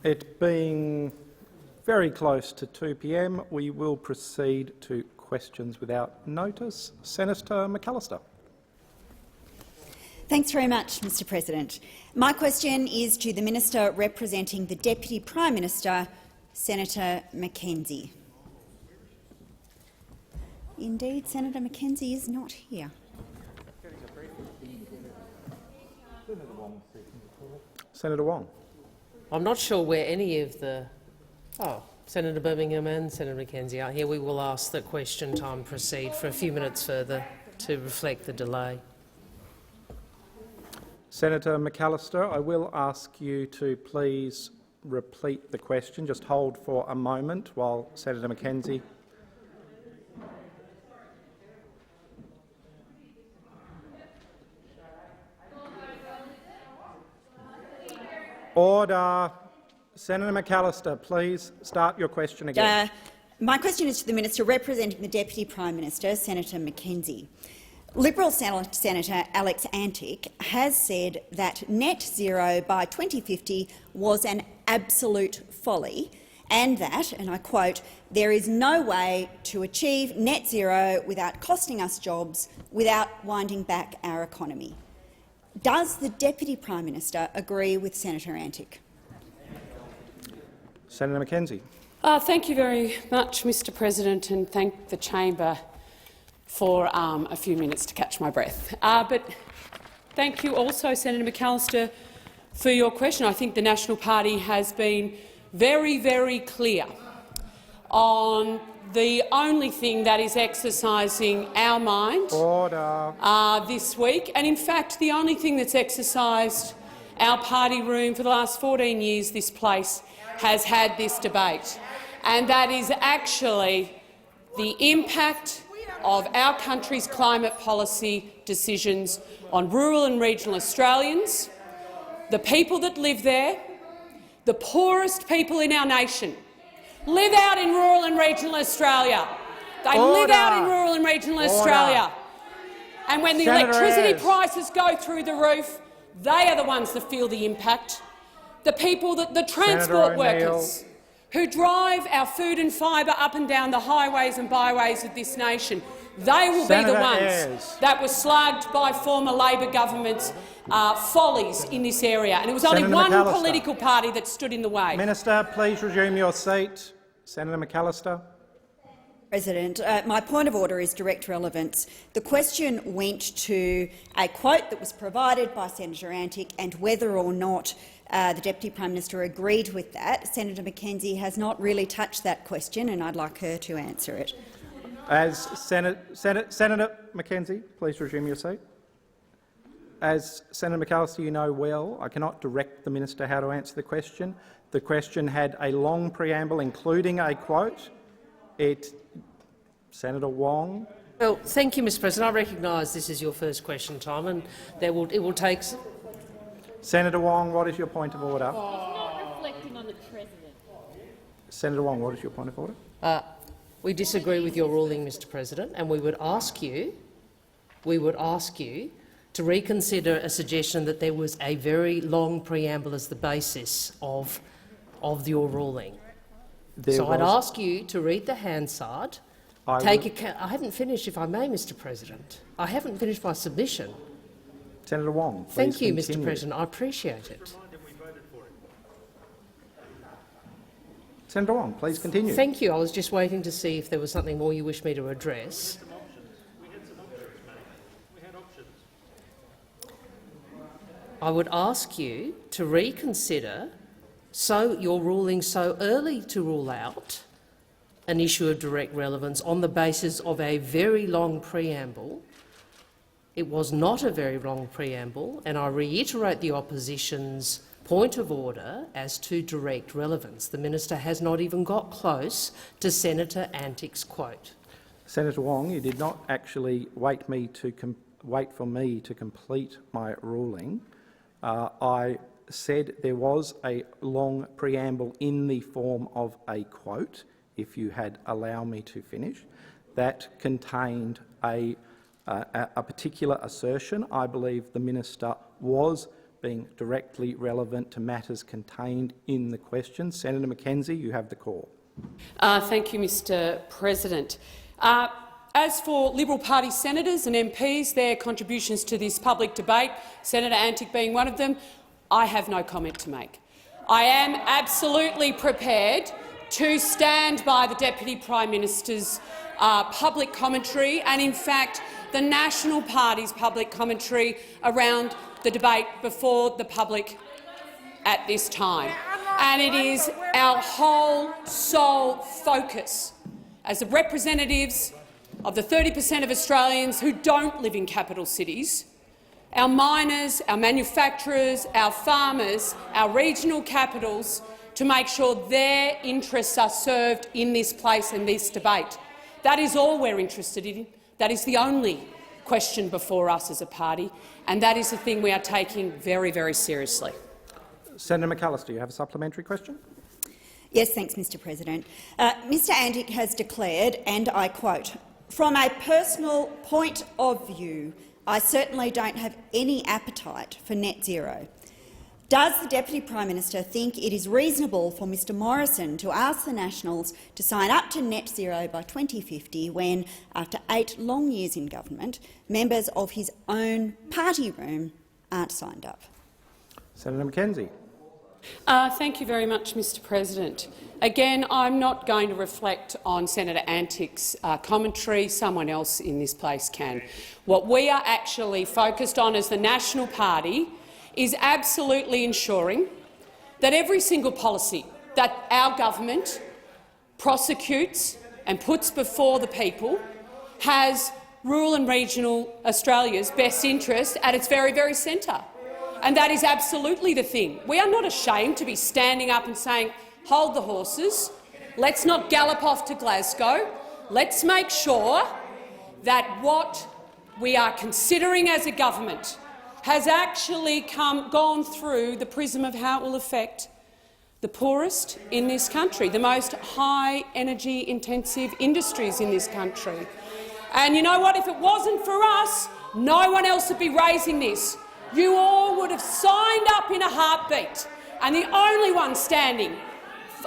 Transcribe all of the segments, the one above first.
It being very close to 2 p.m, we will proceed to questions without notice. Senator McAllister. Thanks very much, Mr President. My question is to the Minister representing the Deputy Prime Minister, Senator Mackenzie. Indeed, Senator Mackenzie is not here. Senator Wong. I'm not sure where any of the Senator Birmingham and Senator Mackenzie are here. We will ask that question time proceed for a few minutes further to reflect the delay. Senator McAllister, I will ask you to please repeat the question. Just hold for a moment while Senator Mackenzie. Order. Senator McAllister, please start your question again. My question is to the Minister representing the Deputy Prime Minister, Senator Mackenzie. Liberal Senator Alex Antic has said that net zero by 2050 was an absolute folly and that, and I quote, "there is no way to achieve net zero without costing us jobs, without winding back our economy." Does the Deputy Prime Minister agree with Senator Antic? Senator Mackenzie. Thank you very much, Mr President, and thank the chamber for a few minutes to catch my breath. But thank you also, Senator McAllister, for your question. I think the National Party has been very, very clear on the only thing that is exercising our mind this week, and in fact the only thing that's exercised our party room for the last 14 years this place has had this debate, and that is actually the impact of our country's climate policy decisions on rural and regional Australians, the people that live there, the poorest people in our nation, live out in rural and regional Australia. They live out in rural and regional Australia. And when the electricity prices go through the roof, they are the ones that feel the impact. The people, the transport workers who drive our food and fibre up and down the highways and byways of this nation, they will be the ones that were slugged by former Labor government's follies in this area. And it was only one political party that stood in the way. Minister, please resume your seat. Senator McAllister. President, my point of order is direct relevance. The question went to a quote that was provided by Senator Antic and whether or not the Deputy Prime Minister agreed with that. Senator Mackenzie has not really touched that question, and I'd like her to answer it. Senator Mackenzie, please resume your seat. As Senator McAllister, you know well, I cannot direct the minister how to answer the question. The question had a long preamble, including a quote. Senator Wong. Well, thank you, Mr President. I recognise this is your first question time, and it will take. Senator Wong, what is your point of order? Not reflecting on the President. Senator Wong, what is your point of order? We disagree with your ruling, Mr President, and we would ask you to reconsider a suggestion that there was a very long preamble as the basis of your ruling. I'd ask you to read the Hansard. I haven't finished, if I may, Mr President. I haven't finished my submission. Senator Wong, please Thank you, continue. Mr President. I appreciate it. Senator Wong, please continue. Thank you. I was just waiting to see if there was something more you wish me to address. I would ask you to reconsider your ruling so early to rule out an issue of direct relevance on the basis of a very long preamble. It was not a very long preamble, and I reiterate the opposition's point of order as to direct relevance. The minister has not even got close to Senator Antic's quote. Senator Wong, you did not actually wait for me to complete my ruling. I said there was a long preamble in the form of a quote, if you had allowed me to finish, that contained a particular assertion. I believe the minister was being directly relevant to matters contained in the question. Senator Mackenzie, you have the call. Thank you, Mr President. As for Liberal Party senators and MPs, their contributions to this public debate, Senator Antic being one of them, I have no comment to make. I am absolutely prepared to stand by the Deputy Prime Minister's public commentary and, in fact, the National Party's public commentary around the debate before the public at this time. And it is our whole sole focus as the representatives of the 30% of Australians who don't live in capital cities, our miners, our manufacturers, our farmers, our regional capitals, to make sure their interests are served in this place and this debate. That is all we're interested in. That is the only question before us as a party, and that is the thing we are taking very, very seriously. Senator McAllister, you have a supplementary question? Yes, thanks, Mr President. Mr Antic has declared, and I quote, "From a personal point of view, I certainly don't have any appetite for net zero." Does the Deputy Prime Minister think it is reasonable for Mr Morrison to ask the Nationals to sign up to net zero by 2050 when, after 8 long years in government, members of his own party room aren't signed up? Senator Mackenzie. Thank you very much, Mr President. Again, I'm not going to reflect on Senator Antic's commentary. Someone else in this place can. What we are actually focused on as the National Party is absolutely ensuring that every single policy that our government prosecutes and puts before the people has rural and regional Australia's best interest at its very, very centre. And that is absolutely the thing. We are not ashamed to be standing up and saying, hold the horses, let's not gallop off to Glasgow, let's make sure that what we are considering as a government has actually gone through the prism of how it will affect the poorest in this country, the most high-energy intensive industries in this country. And you know what? If it wasn't for us, no one else would be raising this. You all would have signed up in a heartbeat, and the only one standing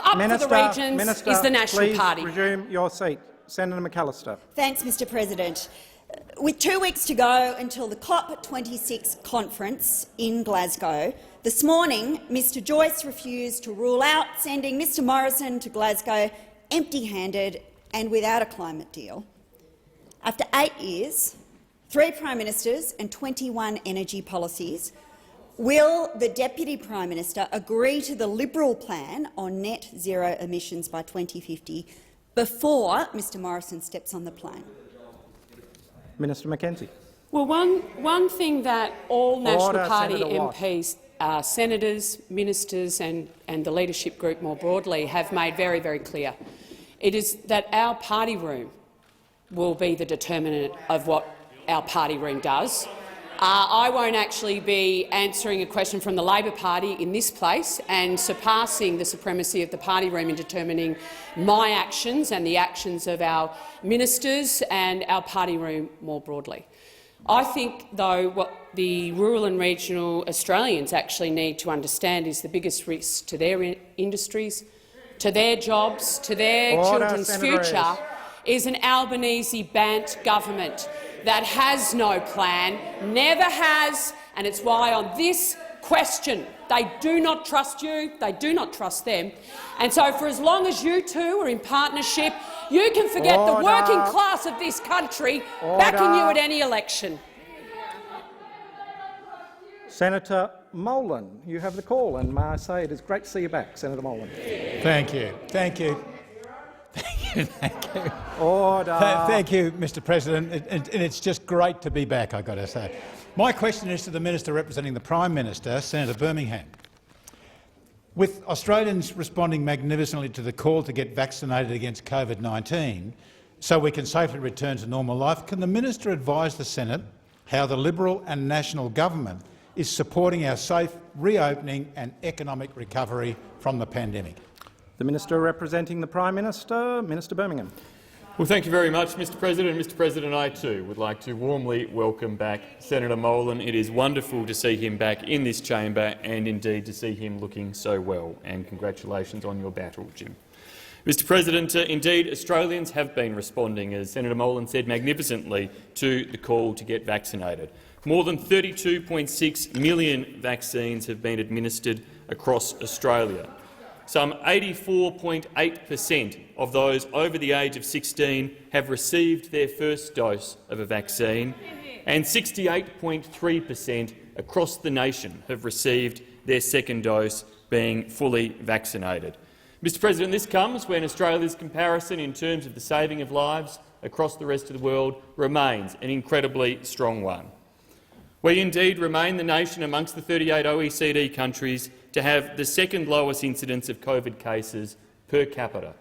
up for the regions is the National Party. Please resume your seat. Senator McAllister. Thanks, Mr President. With 2 weeks to go until the COP26 conference in Glasgow, this morning Mr Joyce refused to rule out sending Mr Morrison to Glasgow empty-handed and without a climate deal. After 8 years, 3 Prime Ministers and 21 energy policies, will the Deputy Prime Minister agree to the Liberal plan on net zero emissions by 2050 before Mr Morrison steps on the plane? Minister Mackenzie. Well, one thing that all National Party Senator Watt. MPs, senators, ministers and the leadership group more broadly have made very, very clear, it is that our party room will be the determinant of what our party room does. I won't actually be answering a question from the Labor Party in this place and surpassing the supremacy of the party room in determining my actions and the actions of our ministers and our party room more broadly. I think, though, what the rural and regional Australians actually need to understand is the biggest risk to their industries, to their jobs, to their children's future is an Albanese-Bant government that has no plan, never has, and it's why on this question they do not trust you, they do not trust them. And so for as long as you two are in partnership, you can forget the working class of this country backing you at any election. Senator Molan, you have the call, and may I say it is great to see you back, Senator Molan. Thank you. Thank you. Thank you. Order. Thank you, Mr President. And it's just great to be back, I've got to say. My question is to the Minister representing the Prime Minister, Senator Birmingham. With Australians responding magnificently to the call to get vaccinated against COVID-19 so we can safely return to normal life, can the Minister advise the Senate how the Liberal and National government is supporting our safe reopening and economic recovery from the pandemic? The Minister representing the Prime Minister, Minister Birmingham. Well, thank you very much, Mr President. Mr President, I too would like to warmly welcome back Senator Molan. It is wonderful to see him back in this chamber and indeed to see him looking so well. And congratulations on your battle, Jim. Mr President, indeed Australians have been responding, as Senator Molan said, magnificently to the call to get vaccinated. More than 32.6 million vaccines have been administered across Australia. Some 84.8% of those over the age of 16 have received their first dose of a vaccine, and 68.3% across the nation have received their second dose, being fully vaccinated. Mr President, this comes when Australia's comparison in terms of the saving of lives across the rest of the world remains an incredibly strong one. We indeed remain the nation amongst the 38 OECD countries to have the second lowest incidence of COVID cases per capita.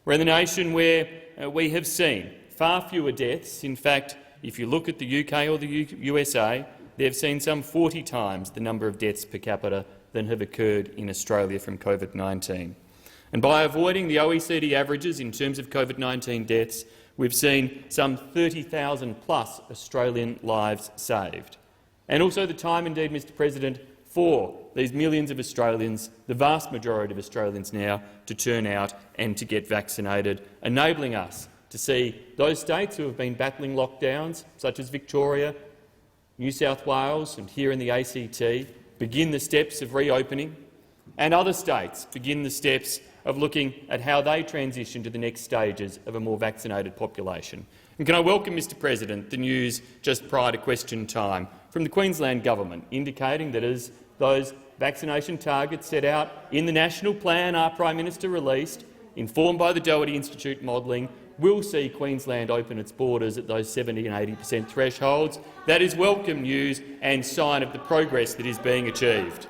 We're in the nation where we have seen far fewer deaths. In fact, if you look at the UK or the USA, they've seen some 40 times the number of deaths per capita than have occurred in Australia from COVID-19. And by avoiding the OECD averages in terms of COVID-19 deaths, we've seen some 30,000+ Australian lives saved. And also the time, indeed, Mr President, for these millions of Australians, the vast majority of Australians now, to turn out and to get vaccinated, enabling us to see those states who have been battling lockdowns, such as Victoria, New South Wales and here in the ACT, begin the steps of reopening, and other states begin the steps of looking at how they transition to the next stages of a more vaccinated population. And can I welcome, Mr President, the news just prior to question time from the Queensland Government indicating that as those vaccination targets set out in the national plan our Prime Minister released, informed by the Doherty Institute modelling, will see Queensland open its borders at those 70% and 80% thresholds. That is welcome news and sign of the progress that is being achieved.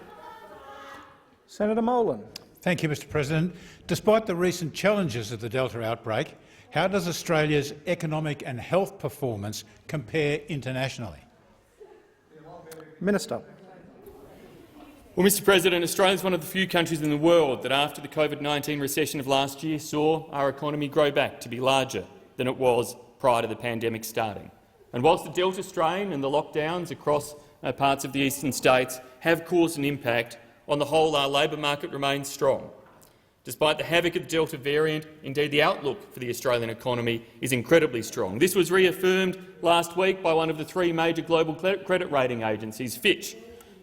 Senator Molan. Thank you, Mr President. Despite the recent challenges of the Delta outbreak, how does Australia's economic and health performance compare internationally? Minister. Well, Mr President, Australia is one of the few countries in the world that after the COVID-19 recession of last year saw our economy grow back to be larger than it was prior to the pandemic starting. And whilst the Delta strain and the lockdowns across parts of the eastern states have caused an impact, on the whole our labour market remains strong. Despite the havoc of the Delta variant, indeed the outlook for the Australian economy is incredibly strong. This was reaffirmed last week by one of the three major global credit rating agencies, Fitch,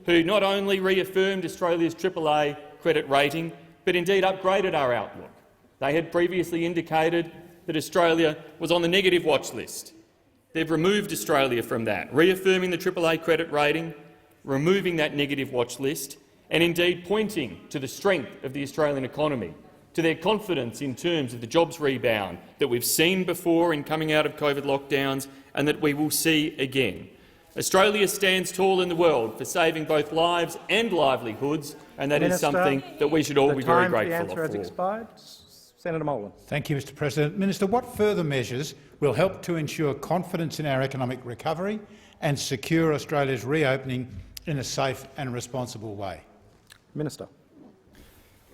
who not only reaffirmed Australia's AAA credit rating, but indeed upgraded our outlook. They had previously indicated that Australia was on the negative watch list. They've removed Australia from that, reaffirming the AAA credit rating, removing that negative watch list, and indeed pointing to the strength of the Australian economy, to their confidence in terms of the jobs rebound that we've seen before in coming out of COVID lockdowns and that we will see again. Australia stands tall in the world for saving both lives and livelihoods, and that is something that we should all be very grateful for. The time for the answer has expired. Senator Molan. Thank you, Mr President. Minister, what further measures will help to ensure confidence in our economic recovery and secure Australia's reopening in a safe and responsible way? Minister.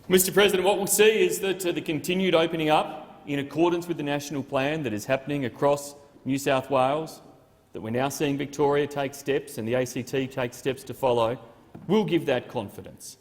Mr President, what we'll see is that the continued opening up in accordance with the national plan that is happening across New South Wales, that we're now seeing Victoria take steps and the ACT take steps to follow, will give that confidence.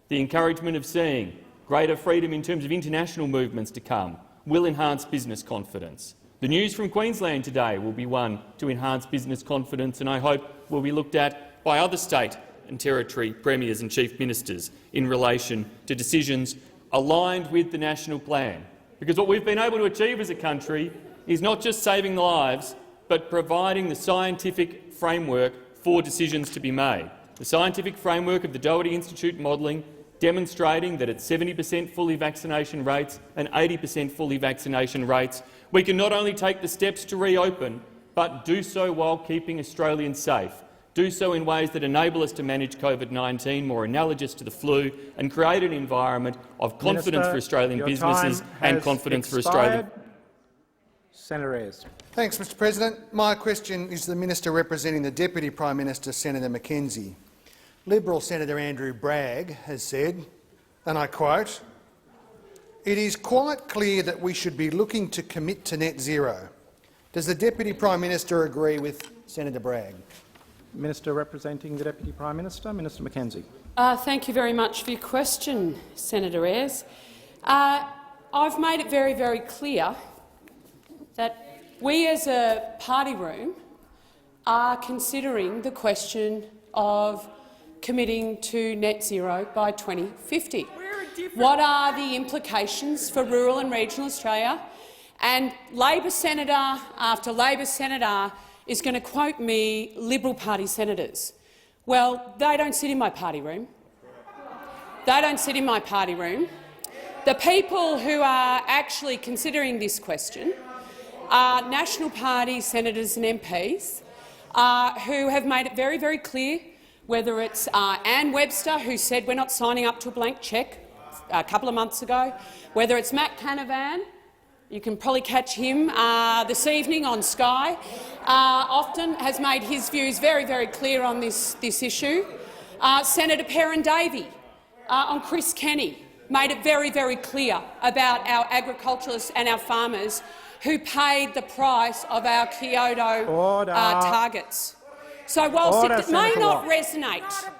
The encouragement of seeing greater freedom in terms of international movements to come will enhance business confidence. The news from Queensland today will be one to enhance business confidence, and I hope will be looked at by other state and territory premiers and chief ministers in relation to decisions aligned with the national plan. Because what we've been able to achieve as a country is not just saving lives, but providing the scientific framework for decisions to be made. The scientific framework of the Doherty Institute modelling demonstrating that at 70% fully vaccination rates and 80% fully vaccination rates, we can not only take the steps to reopen, but do so while keeping Australians safe, do so in ways that enable us to manage COVID-19 more analogous to the flu and create an environment of confidence for Australian businesses and confidence for Australia. Senator Ayres. Thanks, Mr President. My question is to the Minister representing the Deputy Prime Minister, Senator Mackenzie. Liberal Senator Andrew Bragg has said, and I quote, It is quite clear that we should be looking to commit to net zero. Does the Deputy Prime Minister agree with Senator Bragg? Minister representing the Deputy Prime Minister, Minister Mackenzie. Thank you very much for your question, Senator Ayres. I've made it very, very clear that we as a party room are considering the question of committing to net zero by 2050. What are the implications for rural and regional Australia? And Labor senator after Labor senator is going to quote me Liberal Party senators. Well, they don't sit in my party room. They don't sit in my party room. The people who are actually considering this question are National Party senators and MPs who have made it very, very clear, whether it's Anne Webster, who said we're not signing up to a blank cheque a couple of months ago, whether it's Matt Canavan, you can probably catch him this evening on Sky, often has made his views very, very clear on this issue. Senator Perrin Davey on Chris Kenny made it very, very clear about our agriculturalists and our farmers who paid the price of our Kyoto targets. So whilst it may not resonate,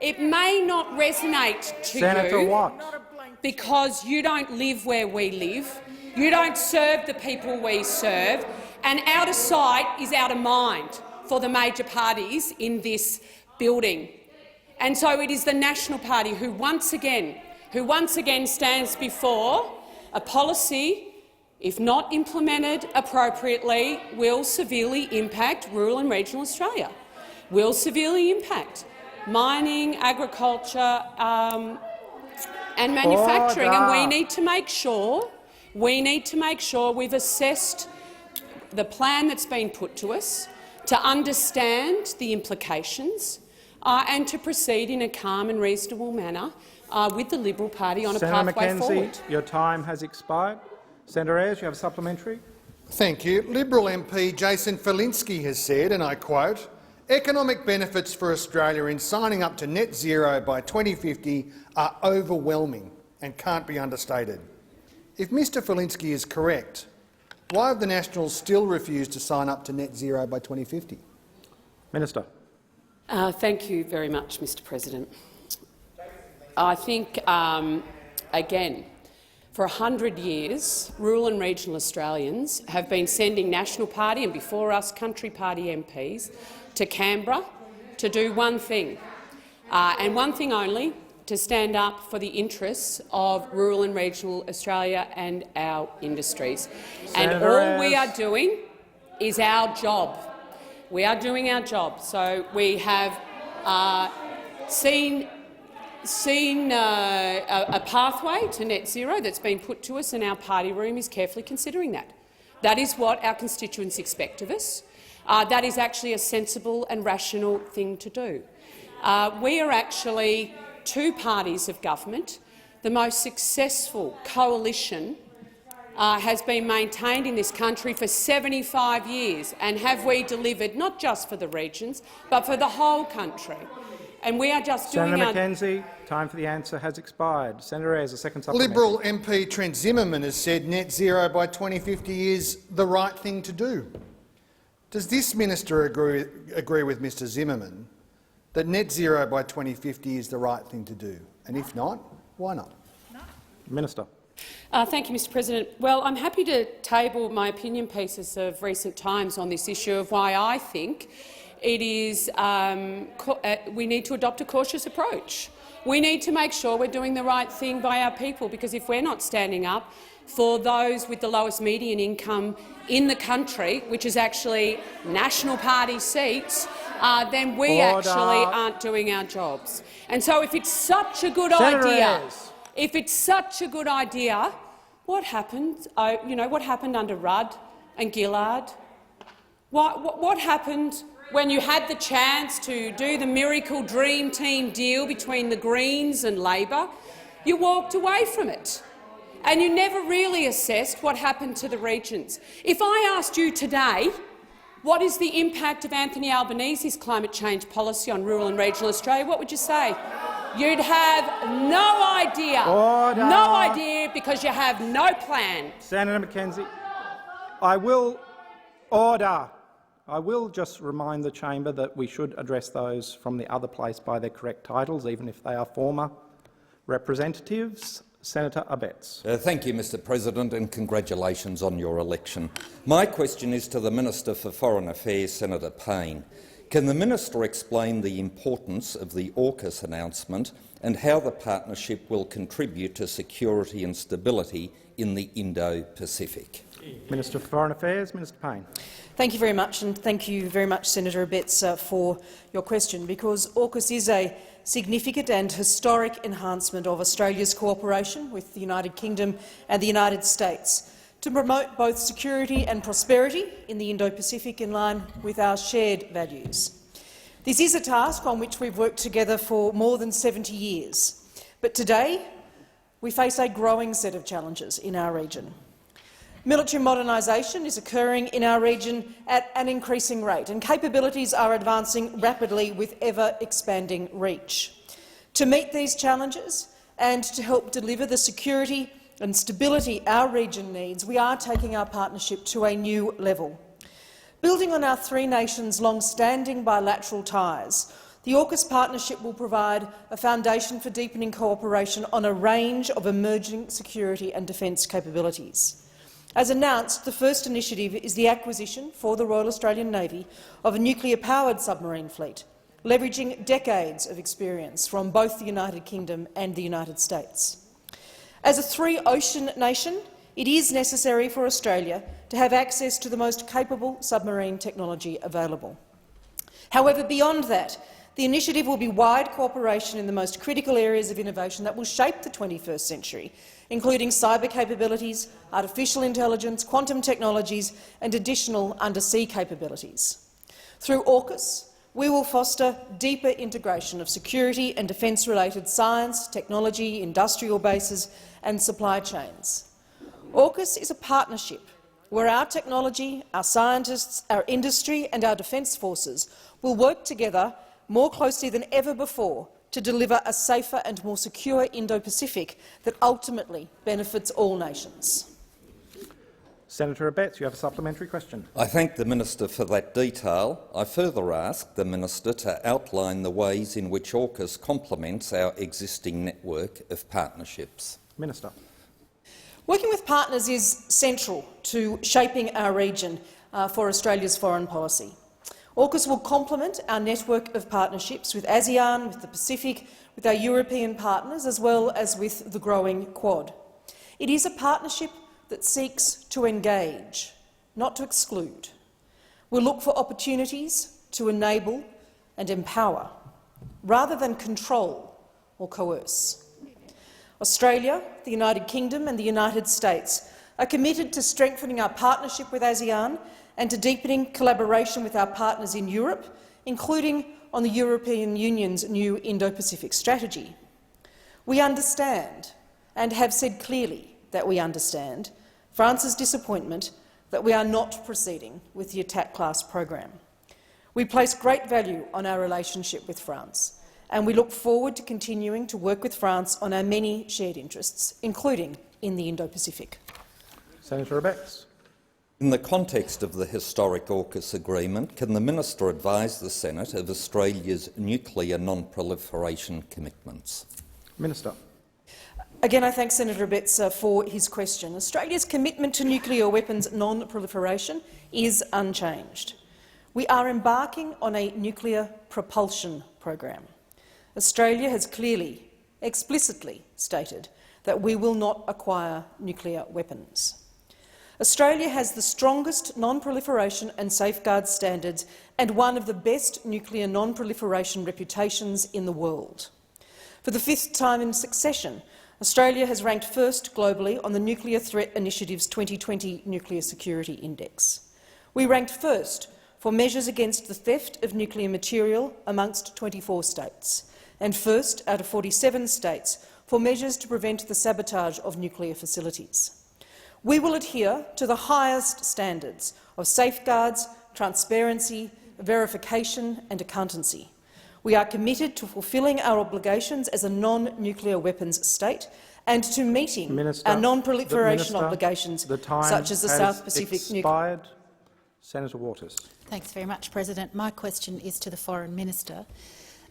it may not resonate to Senator you Watt. because you don't live where we live, you don't serve the people we serve, and out of sight is out of mind for the major parties in this building. And so it is the National Party who once again stands before a policy, if not implemented appropriately, will severely impact rural and regional Australia, will severely impact mining, agriculture and manufacturing. And we need to make sure we've assessed the plan that's been put to us, to understand the implications and to proceed in a calm and reasonable manner with the Liberal Party on a pathway Mackenzie, forward. your time has expired. Senator Ayres, you have a supplementary. Thank you. Liberal MP Jason Falinski has said, and I quote, "Economic benefits for Australia in signing up to net zero by 2050 are overwhelming and can't be understated." If Mr Falinski is correct, why have the Nationals still refused to sign up to net zero by 2050? Minister. Thank you very much, Mr President. I think, again, for 100 years, rural and regional Australians have been sending National Party and, before us, Country Party MPs to Canberra to do one thing, and one thing only, to stand up for the interests of rural and regional Australia and our industries. And all we are doing is our job. We are doing our job. So we have seen a pathway to net zero that's been put to us, and our party room is carefully considering that. That is what our constituents expect of us. That is actually a sensible and rational thing to do. We are actually two parties of government. The most successful coalition has been maintained in this country for 75 years, and have we delivered not just for the regions but for the whole country. And we are just doing Senator Mackenzie, time for the answer has expired. Senator Ayres, a second supplementary. Liberal MP Trent Zimmerman has said net zero by 2050 is the right thing to do. Does this minister agree with Mr Zimmerman that net zero by 2050 is the right thing to do? And if not, why not? Minister. Thank you, Mr President. Well, I'm happy to table my opinion pieces of recent times on this issue of why I think it is we need to adopt a cautious approach. We need to make sure we're doing the right thing by our people, because if we're not standing up for those with the lowest median income in the country, which is actually National Party seats, then we actually aren't doing our jobs. And so if it's such a good idea, what happened? What happened under Rudd and Gillard? What happened when you had the chance to do the miracle Dream Team deal between the Greens and Labor? You walked away from it, and you never really assessed what happened to the regions. If I asked you today, what is the impact of Anthony Albanese's climate change policy on rural and regional Australia, what would you say? You'd have no idea. Order. No idea, because you have no plan. Senator Mackenzie, I will order. I will just remind the chamber that we should address those from the other place by their correct titles, even if they are former representatives. Senator Abetz. Thank you, Mr President, and congratulations on your election. My question is to the Minister for Foreign Affairs, Senator Payne. Can the minister explain the importance of the AUKUS announcement and how the partnership will contribute to security and stability in the Indo-Pacific? Minister for Foreign Affairs, Minister Payne. Thank you very much, and thank you very much, Senator Abetz, for your question, because AUKUS is a significant and historic enhancement of Australia's cooperation with the United Kingdom and the United States to promote both security and prosperity in the Indo-Pacific in line with our shared values. This is a task on which we've worked together for more than 70 years, but today we face a growing set of challenges in our region. Military modernisation is occurring in our region at an increasing rate, and capabilities are advancing rapidly with ever-expanding reach. To meet these challenges and to help deliver the security and stability our region needs, we are taking our partnership to a new level. Building on our three nations' long-standing bilateral ties, the AUKUS partnership will provide a foundation for deepening cooperation on a range of emerging security and defence capabilities. As announced, the first initiative is the acquisition for the Royal Australian Navy of a nuclear-powered submarine fleet, leveraging decades of experience from both the United Kingdom and the United States. As a three-ocean nation, it is necessary for Australia to have access to the most capable submarine technology available. However, beyond that, the initiative will be wide cooperation in the most critical areas of innovation that will shape the 21st century, including cyber capabilities, artificial intelligence, quantum technologies and additional undersea capabilities. Through AUKUS, we will foster deeper integration of security and defence-related science, technology, industrial bases and supply chains. AUKUS is a partnership where our technology, our scientists, our industry and our defence forces will work together more closely than ever before to deliver a safer and more secure Indo-Pacific that ultimately benefits all nations. Senator Abetz, you have a supplementary question. I thank the Minister for that detail. I further ask the Minister to outline the ways in which AUKUS complements our existing network of partnerships. Minister. Working with partners is central to shaping our region for Australia's foreign policy. AUKUS will complement our network of partnerships with ASEAN, with the Pacific, with our European partners, as well as with the growing Quad. It is a partnership that seeks to engage, not to exclude. We'll look for opportunities to enable and empower, rather than control or coerce. Australia, the United Kingdom and the United States are committed to strengthening our partnership with ASEAN and to deepening collaboration with our partners in Europe, including on the European Union's new Indo-Pacific strategy. We understand, and have said clearly that we understand, France's disappointment that we are not proceeding with the Attack Class program. We place great value on our relationship with France, and we look forward to continuing to work with France on our many shared interests, including in the Indo-Pacific. Senator Abetz. In the context of the historic AUKUS agreement, can the Minister advise the Senate of Australia's nuclear non-proliferation commitments? Minister. Again, I thank Senator Abetz for his question. Australia's commitment to nuclear weapons non-proliferation is unchanged. We are embarking on a nuclear propulsion program. Australia has clearly, explicitly stated that we will not acquire nuclear weapons. Australia has the strongest non-proliferation and safeguard standards and one of the best nuclear non-proliferation reputations in the world. For the fifth time in succession, Australia has ranked first globally on the Nuclear Threat Initiative's 2020 Nuclear Security Index. We ranked first for measures against the theft of nuclear material amongst 24 states, and first out of 47 states for measures to prevent the sabotage of nuclear facilities. We will adhere to the highest standards of safeguards, transparency, verification and accountancy. We are committed to fulfilling our obligations as a non-nuclear weapons state and to meeting Minister, our non-proliferation Minister, obligations, the time such as the has South Pacific nuclear. expired. Senator Waters. Thanks very much, President. My question is to the Foreign Minister.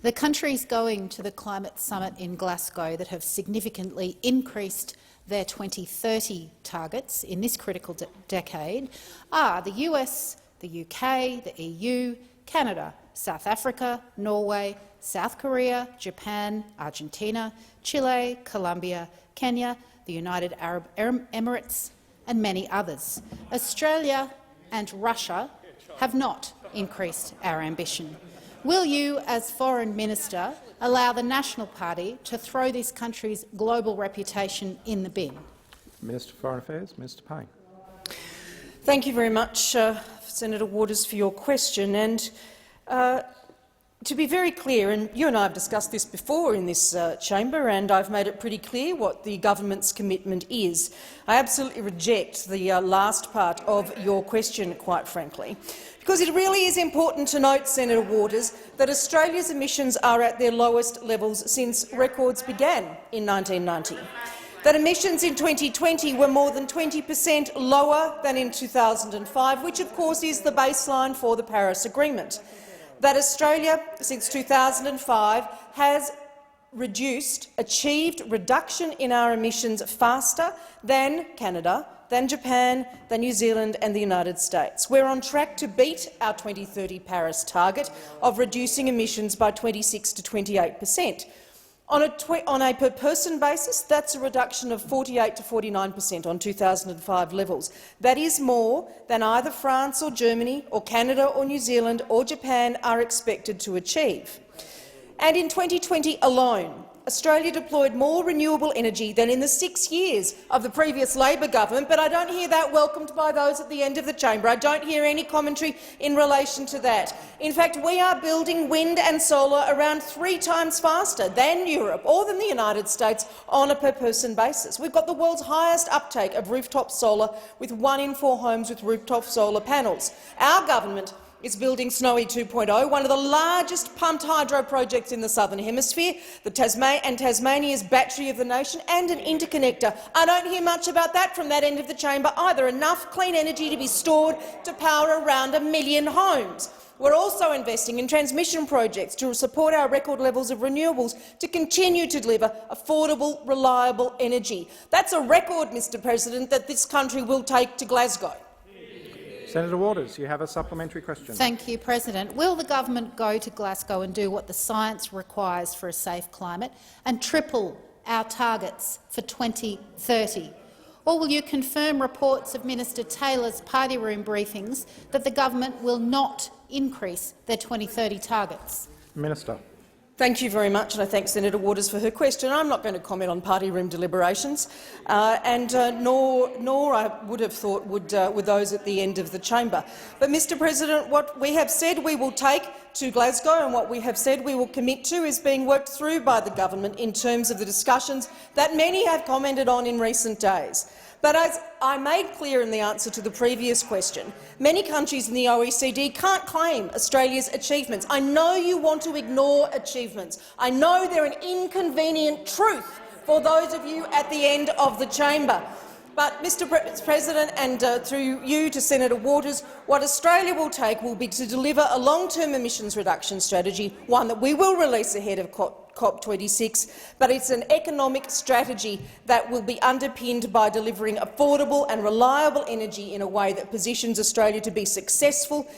The countries going to the climate summit in Glasgow that have significantly increased their 2030 targets in this critical decade are the US, the UK, the EU, Canada, South Africa, Norway, South Korea, Japan, Argentina, Chile, Colombia, Kenya, the United Arab Emirates and many others. Australia and Russia have not increased our ambition. Will you, as Foreign Minister, allow the National Party to throw this country's global reputation in the bin? Minister for Foreign Affairs, Mr Payne. Thank you very much, Senator Waters, for your question. And to be very clear, and you and I have discussed this before in this chamber, and I've made it pretty clear what the government's commitment is. I absolutely reject the last part of your question, quite frankly, because it really is important to note, Senator Waters, that Australia's emissions are at their lowest levels since records began in 1990. That emissions in 2020 were more than 20% lower than in 2005, which of course is the baseline for the Paris Agreement. That Australia, since 2005, has achieved reduction in our emissions faster than Canada, than Japan, than New Zealand and the United States. We're on track to beat our 2030 Paris target of reducing emissions by 26 to 28%. On a per-person basis, that's a reduction of 48 to 49% on 2005 levels. That is more than either France or Germany or Canada or New Zealand or Japan are expected to achieve. And in 2020 alone, Australia deployed more renewable energy than in the 6 years of the previous Labor government, but I don't hear that welcomed by those at the end of the chamber. I don't hear any commentary in relation to that. In fact, we are building wind and solar around 3 times faster than Europe or than the United States on a per-person basis. We've got the world's highest uptake of rooftop solar, with 1 in 4 homes with rooftop solar panels. Our government is building Snowy 2.0, one of the largest pumped hydro projects in the Southern Hemisphere, Tasmania's battery of the nation, and an interconnector. I don't hear much about that from that end of the chamber either. Enough clean energy to be stored to power around 1 million homes. We're also investing in transmission projects to support our record levels of renewables to continue to deliver affordable, reliable energy. That's a record, Mr President, that this country will take to Glasgow. Senator Waters, you have a supplementary question. Thank you, President. Will the government go to Glasgow and do what the science requires for a safe climate and triple our targets for 2030? Or will you confirm reports of Minister Taylor's party room briefings that the government will not increase their 2030 targets? Minister. Thank you very much, and I thank Senator Waters for her question. I'm not going to comment on party room deliberations, nor I would have thought would those at the end of the chamber. But, Mr President, what we have said we will take to Glasgow and what we have said we will commit to is being worked through by the government in terms of the discussions that many have commented on in recent days. But as I made clear in the answer to the previous question, many countries in the OECD can't claim Australia's achievements. I know you want to ignore achievements. I know they're an inconvenient truth for those of you at the end of the chamber. But, Mr President, and through you to Senator Waters, what Australia will take will be to deliver a long-term emissions reduction strategy, one that we will release ahead of COP26, but it's an economic strategy that will be underpinned by delivering affordable and reliable energy in a way that positions Australia to be successful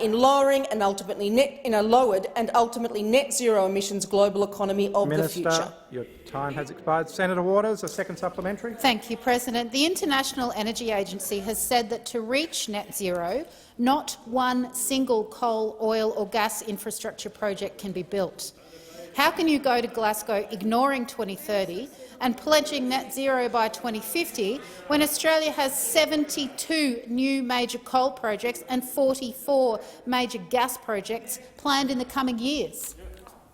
in lowering and ultimately lowered and ultimately net zero emissions global economy of the future. Minister, your time has expired. Senator Waters, a second supplementary. Thank you, President. The International Energy Agency has said that to reach net zero, not one single coal, oil or gas infrastructure project can be built. How can you go to Glasgow ignoring 2030 and pledging net zero by 2050 when Australia has 72 new major coal projects and 44 major gas projects planned in the coming years?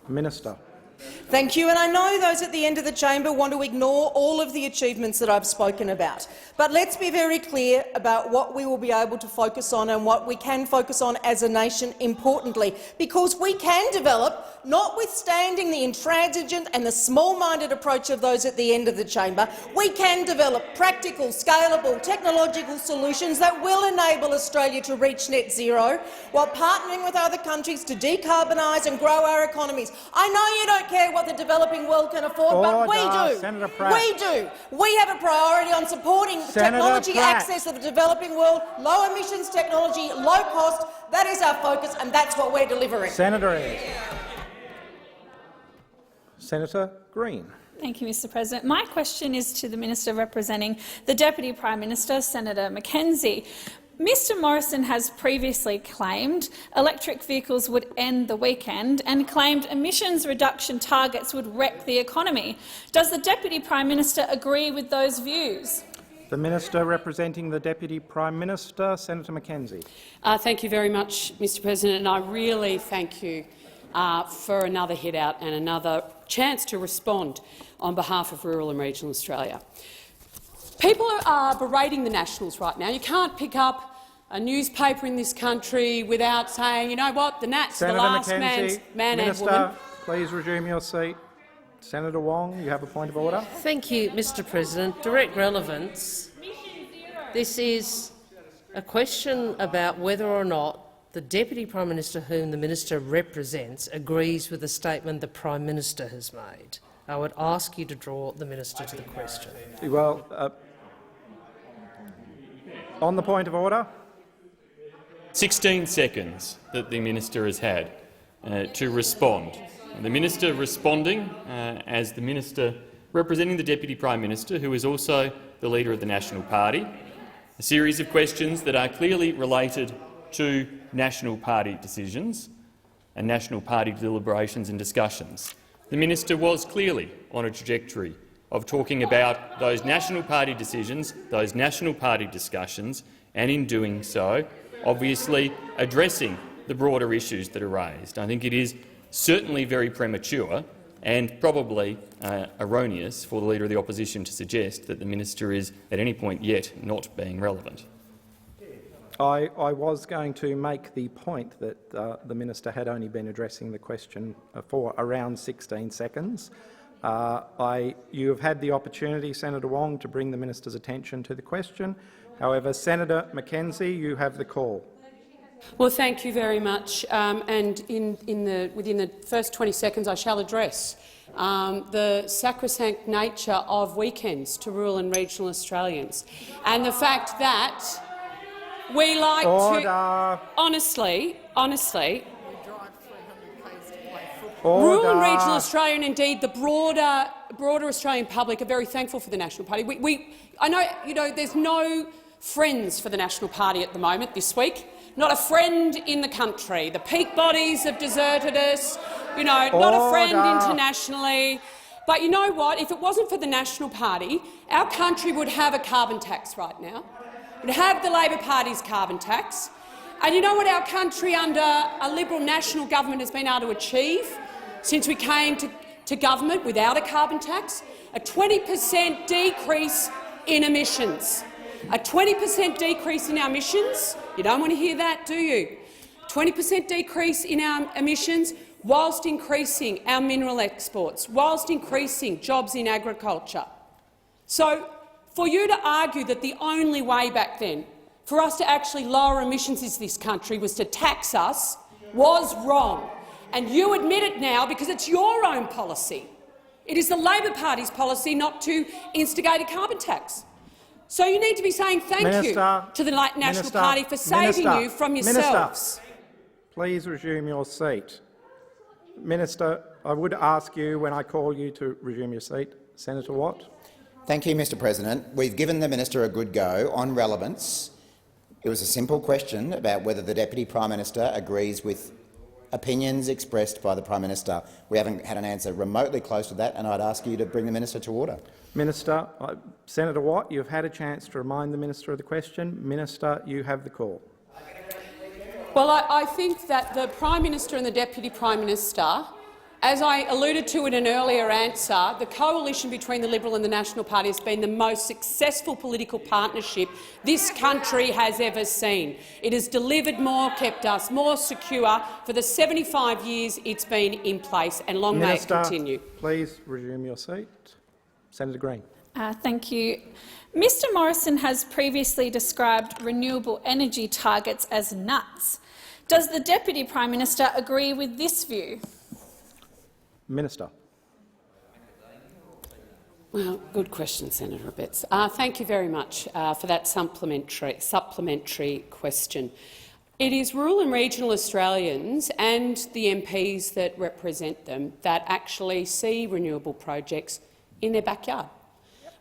Minister. Thank you, and I know those at the end of the chamber want to ignore all of the achievements that I've spoken about. But let's be very clear about what we will be able to focus on and what we can focus on as a nation, importantly, because we can develop, notwithstanding the intransigent and the small-minded approach of those at the end of the chamber, we can develop practical, scalable, technological solutions that will enable Australia to reach net zero while partnering with other countries to decarbonise and grow our economies. I know you don't care what the developing world can afford, but we do. Senator Pratt. We do. We have a priority on supporting Senator technology Pratt. access of the developing world, low emissions technology, low cost. That is our focus, and that's what we're delivering. Senator Ayres. Senator Green. Thank you, Mr President. My question is to the Minister representing the Deputy Prime Minister, Senator Mackenzie. Mr Morrison has previously claimed electric vehicles would end the weekend and claimed emissions reduction targets would wreck the economy. Does the Deputy Prime Minister agree with those views? The Minister representing the Deputy Prime Minister, Senator Mackenzie. Thank you very much, Mr President, and I really thank you for another hit out and another chance to respond on behalf of rural and regional Australia. People are berating the Nationals right now. You can't pick up a newspaper in this country without saying, you know what, the Nats are the last man and woman. Please resume your seat. Senator Wong, you have a point of order. Thank you, Mr President. Direct relevance. This is a question about whether or not the Deputy Prime Minister, whom the Minister represents, agrees with the statement the Prime Minister has made. I would ask you to draw the Minister to the question. Well, on the point of order. 16 seconds that the Minister has had to respond. The Minister responding as the Minister representing the Deputy Prime Minister, who is also the Leader of the National Party, a series of questions that are clearly related to National Party decisions and National Party deliberations and discussions. The Minister was clearly on a trajectory of talking about those National Party decisions, those National Party discussions, and in doing so, obviously addressing the broader issues that are raised. I think it is certainly very premature and probably erroneous for the Leader of the Opposition to suggest that the Minister is at any point yet not being relevant. I was going to make the point that the Minister had only been addressing the question for around 16 seconds. You have had the opportunity, Senator Wong, to bring the Minister's attention to the question. However, Senator Mackenzie, you have the call. Well, thank you very much. And within the first 20 seconds, I shall address the sacrosanct nature of weekends to rural and regional Australians, and the fact that we like to honestly. Rural and regional Australia, and indeed the broader Australian public, are very thankful for the National Party. I know, there's no friends for the National Party at the moment this week. Not a friend in the country. The peak bodies have deserted us. Not a friend internationally. But you know what? If it wasn't for the National Party, our country would have a carbon tax right now. It would have the Labor Party's carbon tax. And you know what our country under a Liberal national government has been able to achieve since we came to government without a carbon tax? A 20% decrease in emissions. A 20% decrease in our emissions. You don't want to hear that, do you? 20% decrease in our emissions whilst increasing our mineral exports, whilst increasing jobs in agriculture. So, for you to argue that the only way back then for us to actually lower emissions in this country was to tax us was wrong. And you admit it now because it's your own policy. It is the Labor Party's policy not to instigate a carbon tax. So you need to be saying thank you to the National Party for saving you from yourselves. Minister, please resume your seat. Minister, I would ask you when I call you to resume your seat. Senator Watt. Thank you, Mr President. We've given the minister a good go on relevance. It was a simple question about whether the Deputy Prime Minister agrees with opinions expressed by the Prime Minister. We haven't had an answer remotely close to that, and I'd ask you to bring the minister to order. Minister, Senator Watt, you've had a chance to remind the minister of the question. Minister, you have the call. Well, I think that the Prime Minister and the Deputy Prime Minister As I alluded to in an earlier answer, the coalition between the Liberal and the National Party has been the most successful political partnership this country has ever seen. It has delivered more, kept us more secure for the 75 years it's been in place, and long may it continue. Please resume your seat. Senator Green. Thank you. Mr Morrison has previously described renewable energy targets as nuts. Does the Deputy Prime Minister agree with this view? Minister. Well, good question, Senator Abetz. Thank you very much for that supplementary question. It is rural and regional Australians and the MPs that represent them that actually see renewable projects in their backyard.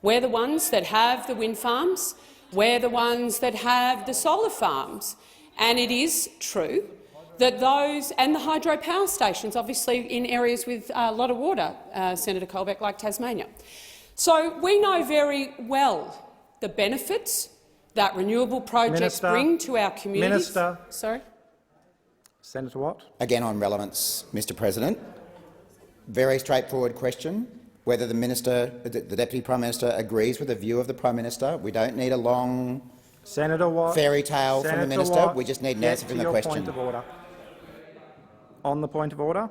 We're the ones that have the wind farms, we're the ones that have the solar farms, and it is true that those and the hydropower stations, obviously in areas with a lot of water, Senator Colbeck, like Tasmania. So we know very well the benefits that renewable projects bring to our communities. Minister. Sorry? Senator Watt. Again on relevance, Mr President. Very straightforward question. Whether the Deputy Prime Minister agrees with the view of the Prime Minister. We don't need a long Senator Watt. fairy tale from the Minister. Watt, we just need an answer from the question. Point of order. On the point of order.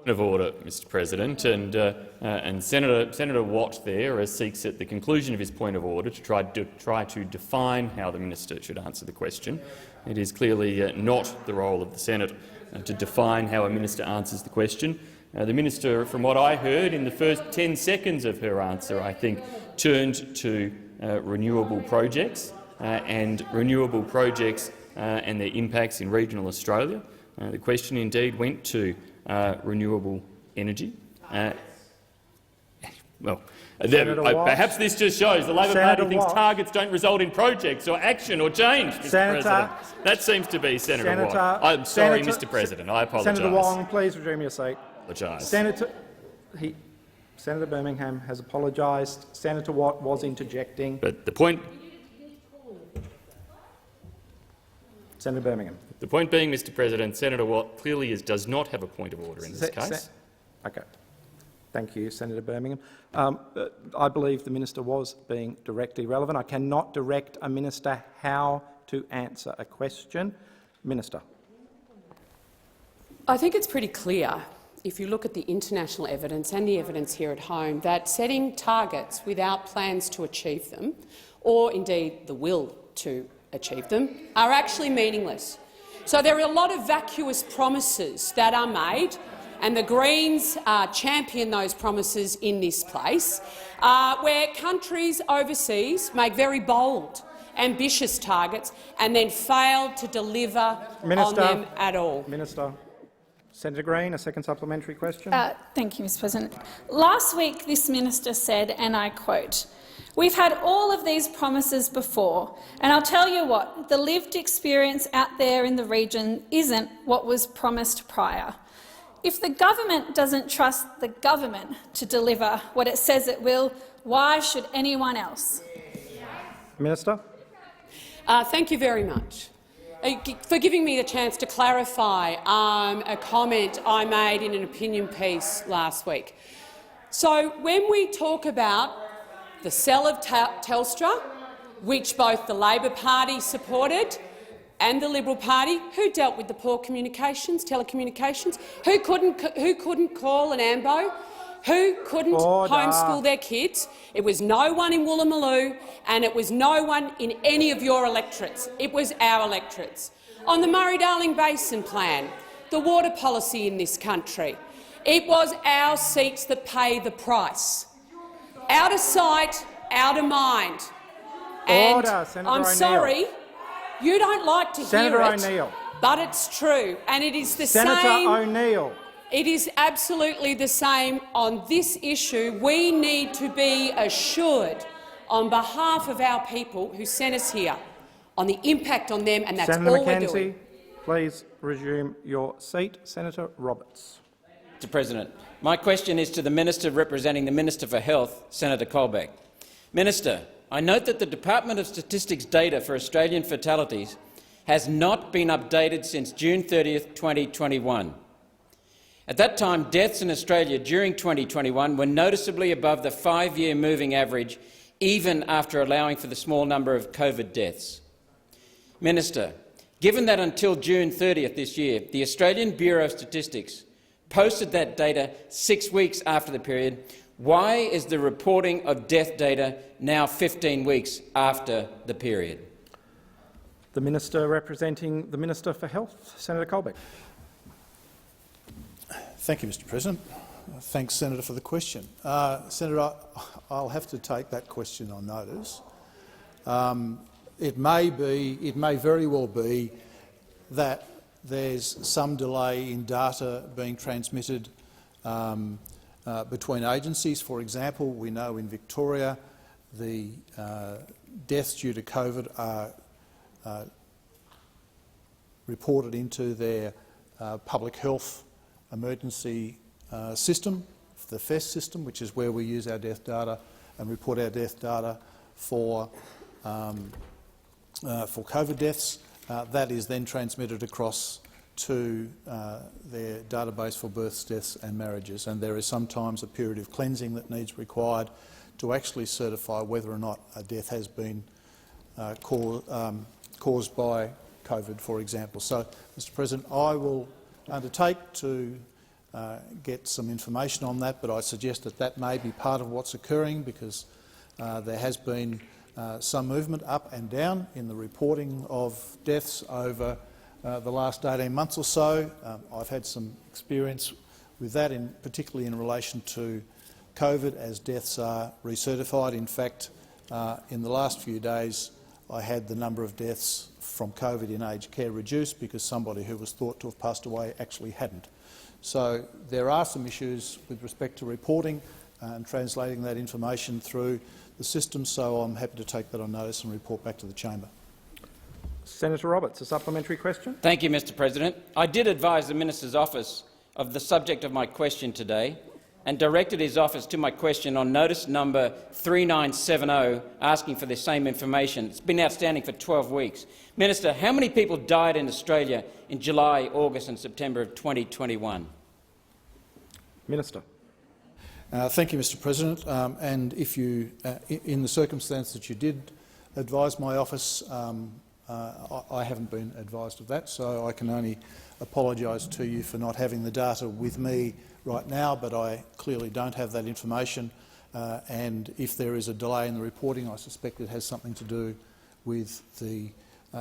Of order, Mr President, and Senator Watt there seeks at the conclusion of his point of order to try to define how the minister should answer the question. It is clearly not the role of the Senate to define how a minister answers the question. The minister, from what I heard in the first 10 seconds of her answer, I think, turned to renewable projects and renewable projects and their impacts in regional Australia. The question indeed went to renewable energy. Perhaps this just shows the Labor Party thinks targets don't result in projects or action or change, Mr President. That seems to be Senator Watt. I'm sorry, Mr President. I apologise. Senator Wong, please resume your seat. Senator Birmingham has apologised. Senator Watt was interjecting. But the point. Senator Birmingham. The point being, Mr President, Senator Watt clearly does not have a point of order in this case. Okay. Thank you, Senator Birmingham. I believe the minister was being directly relevant. I cannot direct a minister how to answer a question. Minister. I think it's pretty clear, if you look at the international evidence and the evidence here at home, that setting targets without plans to achieve them, or indeed the will to achieve them, are actually meaningless. So there are a lot of vacuous promises that are made, and the Greens champion those promises in this place, where countries overseas make very bold, ambitious targets and then fail to deliver on them at all. Minister. Senator Green, a second supplementary question. Thank you, Mr President. Last week this minister said, and I quote, "We've had all of these promises before, and I'll tell you what, the lived experience out there in the region isn't what was promised prior. If the government doesn't trust the government to deliver what it says it will, why should anyone else?" Minister. Thank you very much for giving me the chance to clarify a comment I made in an opinion piece last week. So when we talk about the sale of Telstra, which both the Labor Party supported and the Liberal Party, who dealt with the poor telecommunications, who couldn't call an AMBO, who couldn't homeschool their kids. It was no one in Woolloomooloo, and it was no one in any of your electorates. It was our electorates. On the Murray-Darling Basin Plan, the water policy in this country, it was our seats that pay the price. Out of sight, out of mind. And I'm sorry, you don't like to hear it, but it's true, and it is the same. Senator O'Neill. It is absolutely the same on this issue. We need to be assured, on behalf of our people who sent us here, on the impact on them, and that's Senator all McKenzie, we're doing. please resume your seat. Senator Roberts. Mr President, my question is to the Minister representing the Minister for Health, Senator Colbeck. Minister, I note that the Department of Statistics data for Australian fatalities has not been updated since June 30, 2021. At that time, deaths in Australia during 2021 were noticeably above the 5-year moving average, even after allowing for the small number of COVID deaths. Minister, given that until June 30th this year, the Australian Bureau of Statistics posted that data 6 weeks after the period, why is the reporting of death data now 15 weeks after the period? The Minister representing the Minister for Health, Senator Colbeck. Thank you, Mr President. Thanks, Senator, for the question. Senator, I'll have to take that question on notice. It may very well be that there's some delay in data being transmitted between agencies. For example, we know in Victoria the deaths due to COVID are reported into their public health emergency system, the FES system, which is where we use our death data and report our death data for COVID deaths. That is then transmitted across to their database for births, deaths and marriages, and there is sometimes a period of cleansing that needs required to actually certify whether or not a death has been caused by COVID, for example. So, Mr President, I will undertake to get some information on that, but I suggest that that may be part of what's occurring because there has been some movement up and down in the reporting of deaths over the last 18 months or so. I've had some experience with that, particularly in relation to COVID, as deaths are recertified. In fact, in the last few days, I had the number of deaths from COVID in aged care reduced because somebody who was thought to have passed away actually hadn't. So there are some issues with respect to reporting and translating that information through the system, so I'm happy to take that on notice and report back to the chamber. Senator Roberts, a supplementary question. Thank you, Mr President. I did advise the Minister's office of the subject of my question today and directed his office to my question on notice number 3970 asking for the same information. It's been outstanding for 12 weeks. Minister, how many people died in Australia in July, August and September of 2021? Minister. Thank you, Mr President. And if you, in the circumstance that you did advise my office, I haven't been advised of that, so I can only apologise to you for not having the data with me right now, but I clearly don't have that information. And if there is a delay in the reporting, I suspect it has something to do with the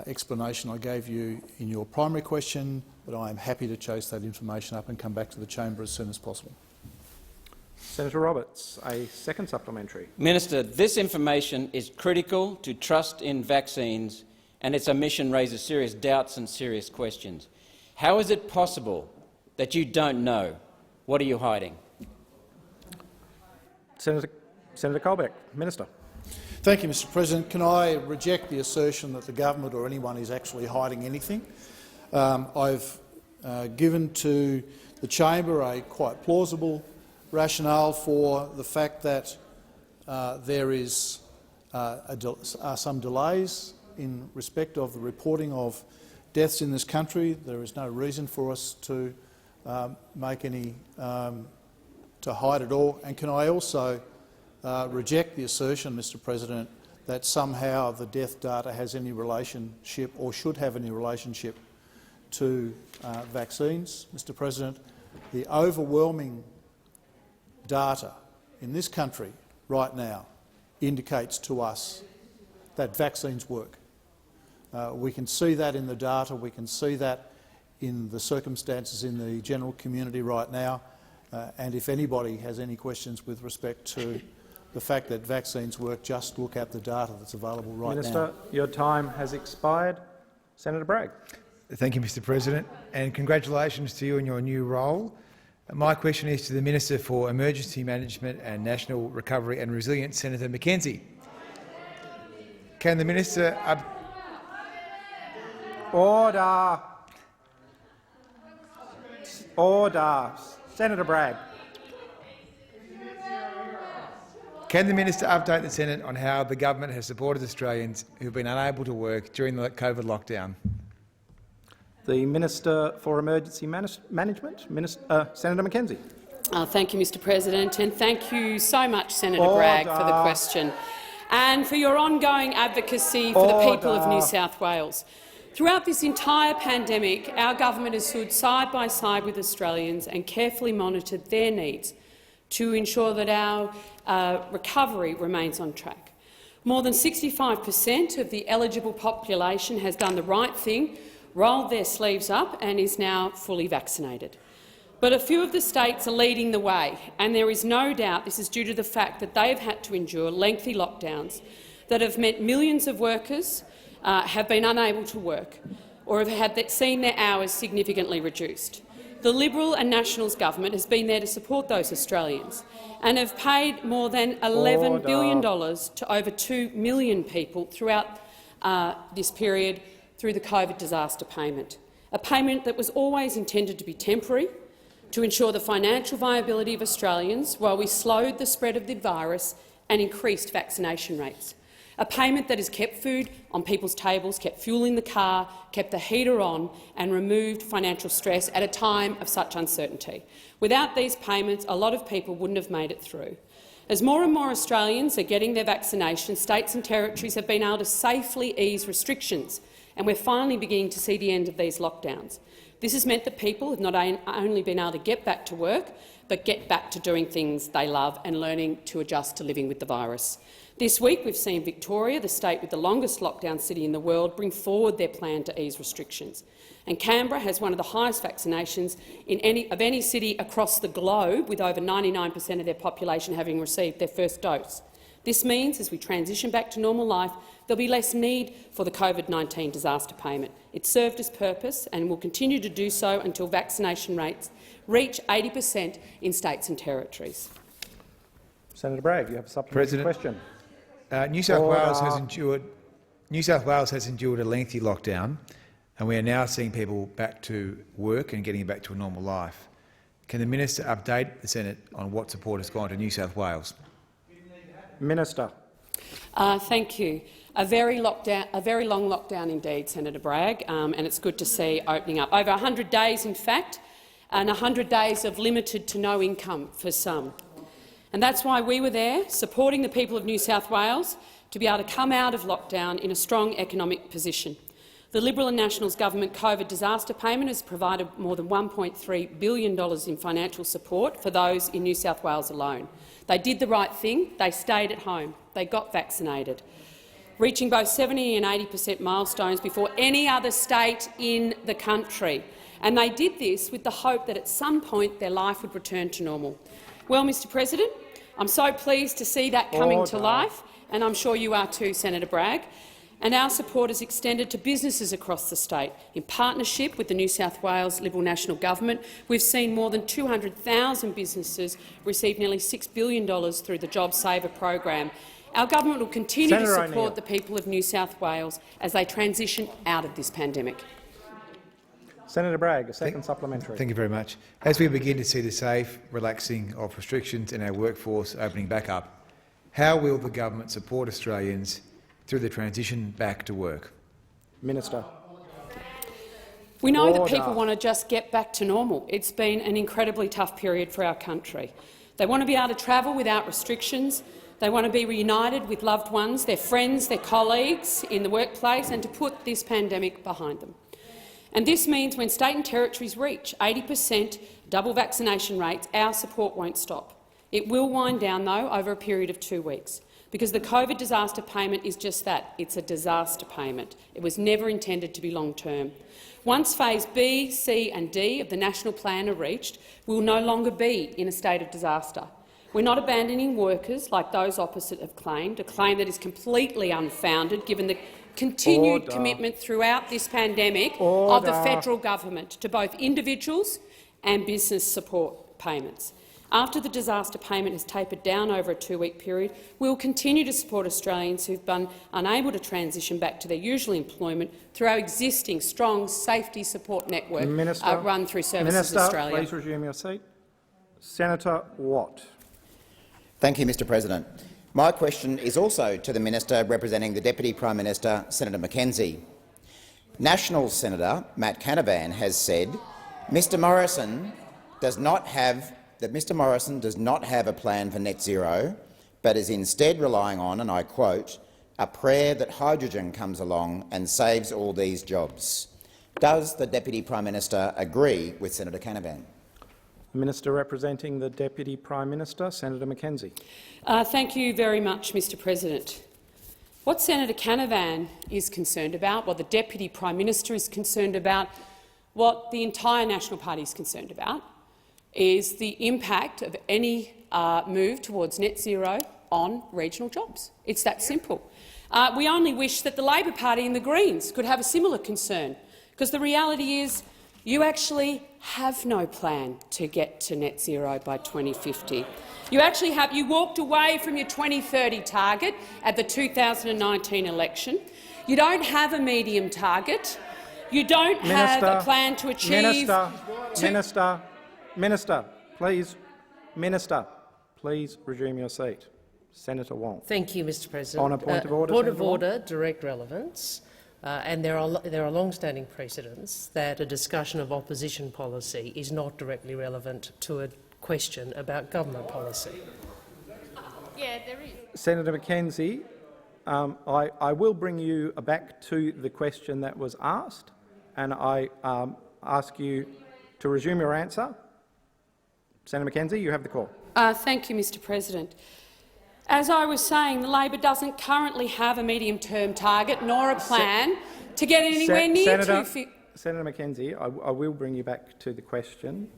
explanation I gave you in your primary question, but I am happy to chase that information up and come back to the chamber as soon as possible. Senator Roberts, a second supplementary. Minister, this information is critical to trust in vaccines and its omission raises serious doubts and serious questions. How is it possible that you don't know? What are you hiding? Senator Colbeck, Minister. Thank you, Mr President. Can I reject the assertion that the government or anyone is actually hiding anything? I've given to the chamber a quite plausible rationale for the fact that there is some delays in respect of the reporting of deaths in this country. There is no reason for us to make any to hide it all. And can I also reject the assertion, Mr President, that somehow the death data has any relationship or should have any relationship to vaccines? Mr President, the overwhelming data in this country right now indicates to us that vaccines work. We can see that in the data, we can see that in the circumstances in the general community right now, and if anybody has any questions with respect to the fact that vaccines work, just look at the data that's available right now. Minister, your time has expired. Senator Bragg. Thank you, Mr President, and congratulations to you in your new role. My question is to the Minister for Emergency Management and National Recovery and Resilience, Senator Mackenzie. Can the Minister... Order. Order. Senator Bragg. Can the Minister update the Senate on how the government has supported Australians who have been unable to work during the COVID lockdown? The Minister for Emergency Management, Senator Mackenzie. Thank you, Mr President, and thank you so much, Senator Bragg, for the question and for your ongoing advocacy for the people of New South Wales. Throughout this entire pandemic, our government has stood side by side with Australians and carefully monitored their needs to ensure that our recovery remains on track. More than 65% of the eligible population has done the right thing, rolled their sleeves up and is now fully vaccinated. But a few of the states are leading the way, and there is no doubt this is due to the fact that they have had to endure lengthy lockdowns that have meant millions of workers have been unable to work or have seen their hours significantly reduced. The Liberal and Nationals government has been there to support those Australians and have paid more than $11 billion to over 2 million people throughout this period through the COVID disaster payment, a payment that was always intended to be temporary, to ensure the financial viability of Australians while we slowed the spread of the virus and increased vaccination rates. A payment that has kept food on people's tables, kept fuel in the car, kept the heater on and removed financial stress at a time of such uncertainty. Without these payments, a lot of people wouldn't have made it through. As more and more Australians are getting their vaccinations, states and territories have been able to safely ease restrictions, and we're finally beginning to see the end of these lockdowns. This has meant that people have not only been able to get back to work, but get back to doing things they love and learning to adjust to living with the virus. This week we've seen Victoria, the state with the longest lockdown city in the world, bring forward their plan to ease restrictions. And Canberra has one of the highest vaccinations of any city across the globe, with over 99% of their population having received their first dose. This means, as we transition back to normal life, there'll be less need for the COVID-19 disaster payment. It served its purpose and will continue to do so until vaccination rates reach 80% in states and territories. Senator Bragg, you have a supplementary question. New South Wales has endured a lengthy lockdown, and we are now seeing people back to work and getting back to a normal life. Can the minister update the Senate on what support has gone to New South Wales? Minister. Thank you. A very long lockdown indeed, Senator Bragg, and it's good to see opening up. Over 100 days, in fact, and 100 days of limited to no income for some. And that's why we were there, supporting the people of New South Wales to be able to come out of lockdown in a strong economic position. The Liberal and Nationals government COVID disaster payment has provided more than $1.3 billion in financial support for those in New South Wales alone. They did the right thing. They stayed at home. They got vaccinated, reaching both 70% and 80% milestones before any other state in the country. And they did this with the hope that at some point their life would return to normal. Well, Mr President, I'm so pleased to see that coming to life, and I'm sure you are too, Senator Bragg. And our support is extended to businesses across the state. In partnership with the New South Wales Liberal National Government, we've seen more than 200,000 businesses receive nearly $6 billion through the JobSaver program. Our government will continue to support the people of New South Wales as they transition out of this pandemic. Senator Bragg, a second supplementary. Thank you very much. As we begin to see the safe relaxing of restrictions and our workforce opening back up, how will the government support Australians through the transition back to work? Minister. We know that people want to just get back to normal. It's been an incredibly tough period for our country. They want to be able to travel without restrictions. They want to be reunited with loved ones, their friends, their colleagues in the workplace, and to put this pandemic behind them. And this means when state and territories reach 80% double vaccination rates, our support won't stop. It will wind down, though, over a period of 2 weeks, because the COVID disaster payment is just that. It's a disaster payment. It was never intended to be long-term. Once Phase B, C and D of the national plan are reached, we will no longer be in a state of disaster. We're not abandoning workers like those opposite have claimed, a claim that is completely unfounded given the continued commitment throughout this pandemic of the federal government to both individuals and business support payments. After the disaster payment has tapered down over a 2-week period, we will continue to support Australians who have been unable to transition back to their usual employment through our existing strong safety support network run through Services Australia. Please resume your seat. Senator Watt. Thank you, Mr President. My question is also to the Minister representing the Deputy Prime Minister, Senator Mackenzie. National Senator Matt Canavan has said Mr Morrison does not have a plan for net zero, but is instead relying on, and I quote, a prayer that hydrogen comes along and saves all these jobs. Does the Deputy Prime Minister agree with Senator Canavan? The Minister representing the Deputy Prime Minister, Senator Mackenzie. Thank you very much, Mr President. What Senator Canavan is concerned about, what the Deputy Prime Minister is concerned about, what the entire National Party is concerned about, is the impact of any move towards net zero on regional jobs. It's that simple. We only wish that the Labor Party and the Greens could have a similar concern, because the reality is you actually have no plan to get to net zero by 2050. You walked away from your 2030 target at the 2019 election. You don't have a medium target. You don't have a plan to achieve— Minister, please resume your seat. Senator Wong. Thank you, Mr President. On a point of order, Point Senator of order, direct relevance. And there are long-standing precedents that a discussion of opposition policy is not directly relevant to a question about government policy. Yeah, there is. Senator Mackenzie, I will bring you back to the question that was asked, and I ask you to resume your answer. Senator Mackenzie, you have the call. Thank you, Mr President. As I was saying, the Labor doesn't currently have a medium-term target nor a plan to get anywhere near Senator, Senator Mackenzie, I will bring you back to the question.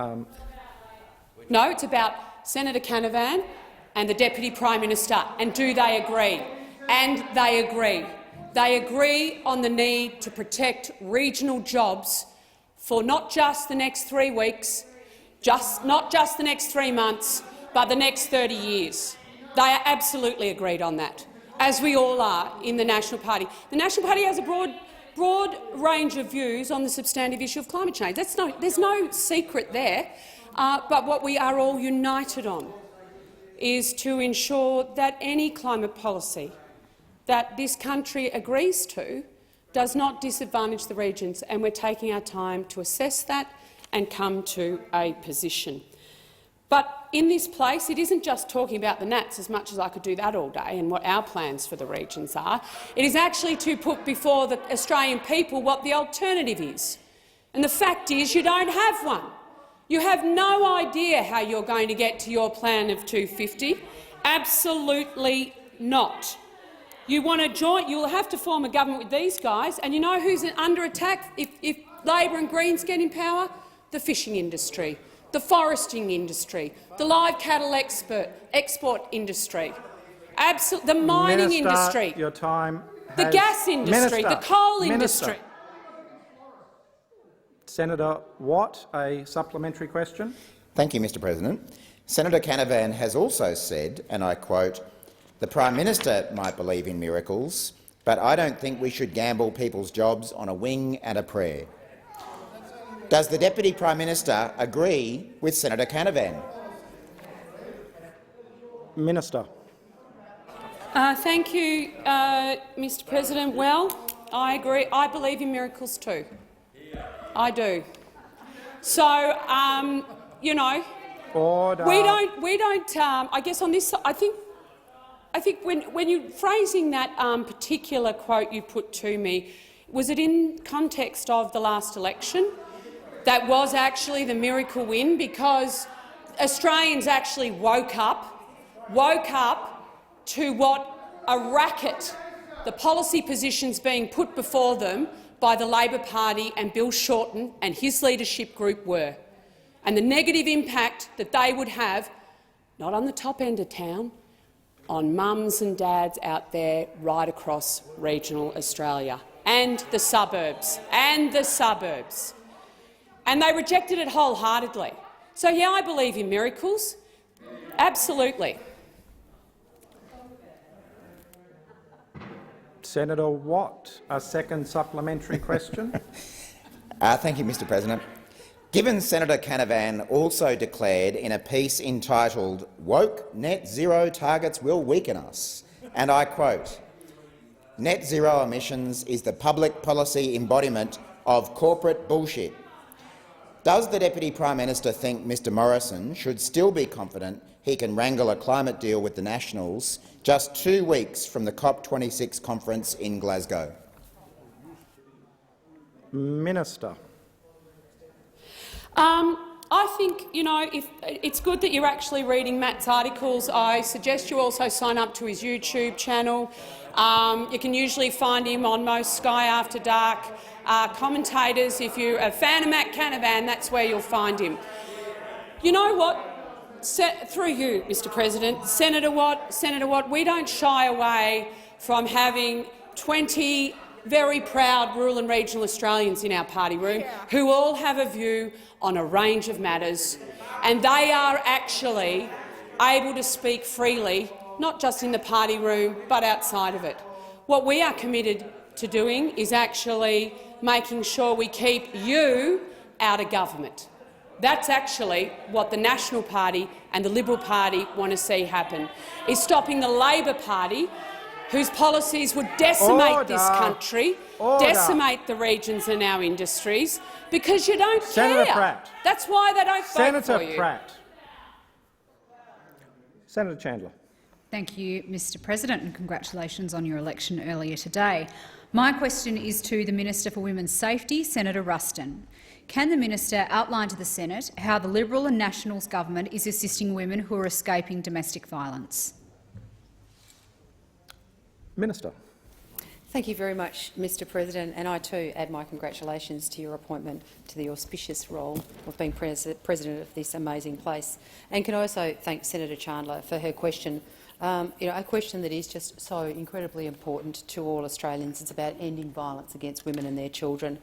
No, it's about Senator Canavan and the Deputy Prime Minister, and do they agree? And they agree. They agree on the need to protect regional jobs for not just the next 3 weeks, not just the next 3 months, but the next 30 years. They are absolutely agreed on that, as we all are in the National Party. The National Party has a broad range of views on the substantive issue of climate change. There's no secret there. But what we are all united on is to ensure that any climate policy that this country agrees to does not disadvantage the regions, and we're taking our time to assess that and come to a position. But in this place, it isn't just talking about the Nats, as much as I could do that all day, and what our plans for the regions are. It is actually to put before the Australian people what the alternative is. And the fact is you don't have one. You have no idea how you're going to get to your plan of 250. Absolutely not. You want to join? You'll have to form a government with these guys, and you know who's under attack if Labor and Greens get in power? The fishing industry, the foresting industry, the live cattle export industry, the mining industry, your time the gas industry, the coal industry. Senator Watt, a supplementary question. Thank you, Mr President. Senator Canavan has also said, and I quote, "The Prime Minister might believe in miracles, but I don't think we should gamble people's jobs on a wing and a prayer." Does the Deputy Prime Minister agree with Senator Canavan? Minister. Thank you, Mr President. Well, I agree. I believe in miracles too. I do. So, you know, Order. we don't. I guess on this, I think when you're phrasing that particular quote you put to me, was it in context of the last election? That was actually the miracle win, because Australians actually woke up to what a racket the policy positions being put before them by the Labor Party and Bill Shorten and his leadership group were, and the negative impact that they would have, not on the top end of town, on mums and dads out there right across regional Australia and the suburbs. And they rejected it wholeheartedly. So, yeah, I believe in miracles. Absolutely. Senator Watt, a second supplementary question. Thank you, Mr President. Given Senator Canavan also declared in a piece entitled "Woke Net Zero Targets Will Weaken Us," and I quote, Net zero emissions is the public policy embodiment of corporate bullshit. Does the Deputy Prime Minister think Mr Morrison should still be confident he can wrangle a climate deal with the Nationals just 2 weeks from the COP26 conference in Glasgow? Minister. I think, if it's good that you're actually reading Matt's articles. I suggest you also sign up to his YouTube channel. You can usually find him on most Sky After Dark commentators. If you're a fan of Matt Canavan, that's where you'll find him. You know what? Through you, Mr President, Senator Watt, we don't shy away from having 20 very proud rural and regional Australians in our party room who all have a view on a range of matters, and they are actually able to speak freely, not just in the party room but outside of it. What we are committed to doing is actually making sure we keep you out of government. That's actually what the National Party and the Liberal Party want to see happen, is stopping the Labor Party, whose policies would decimate this country, decimate the regions and our industries, because you don't Senator care. Pratt. That's why they don't vote for you. Senator Pratt. Senator Chandler. Thank you, Mr President, and congratulations on your election earlier today. My question is to the Minister for Women's Safety, Senator Ruston. Can the minister outline to the Senate how the Liberal and Nationals government is assisting women who are escaping domestic violence? Minister. Thank you very much, Mr President, and I too add my congratulations to your appointment to the auspicious role of being President of this amazing place. And can I also thank Senator Chandler for her question, a question that is just so incredibly important to all Australians. It's about ending violence against women and their children.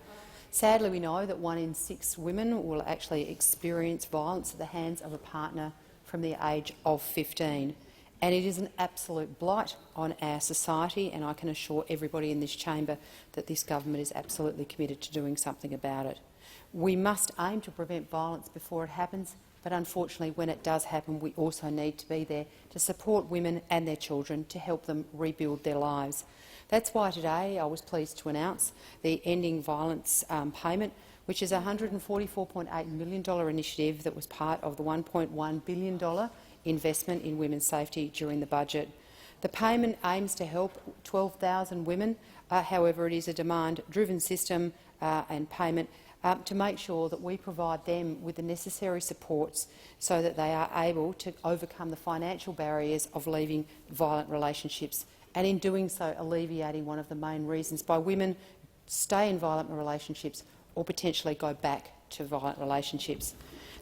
Sadly, we know that 1 in 6 women will actually experience violence at the hands of a partner from the age of 15. And it is an absolute blight on our society, and I can assure everybody in this chamber that this government is absolutely committed to doing something about it. We must aim to prevent violence before it happens, but unfortunately when it does happen we also need to be there to support women and their children, to help them rebuild their lives. That's why today I was pleased to announce the Ending Violence payment, which is a $144.8 million initiative that was part of the $1.1 billion investment in women's safety during the budget. The payment aims to help 12,000 women. However, it is a demand-driven system and payment to make sure that we provide them with the necessary supports so that they are able to overcome the financial barriers of leaving violent relationships, and in doing so alleviating one of the main reasons why women stay in violent relationships or potentially go back to violent relationships.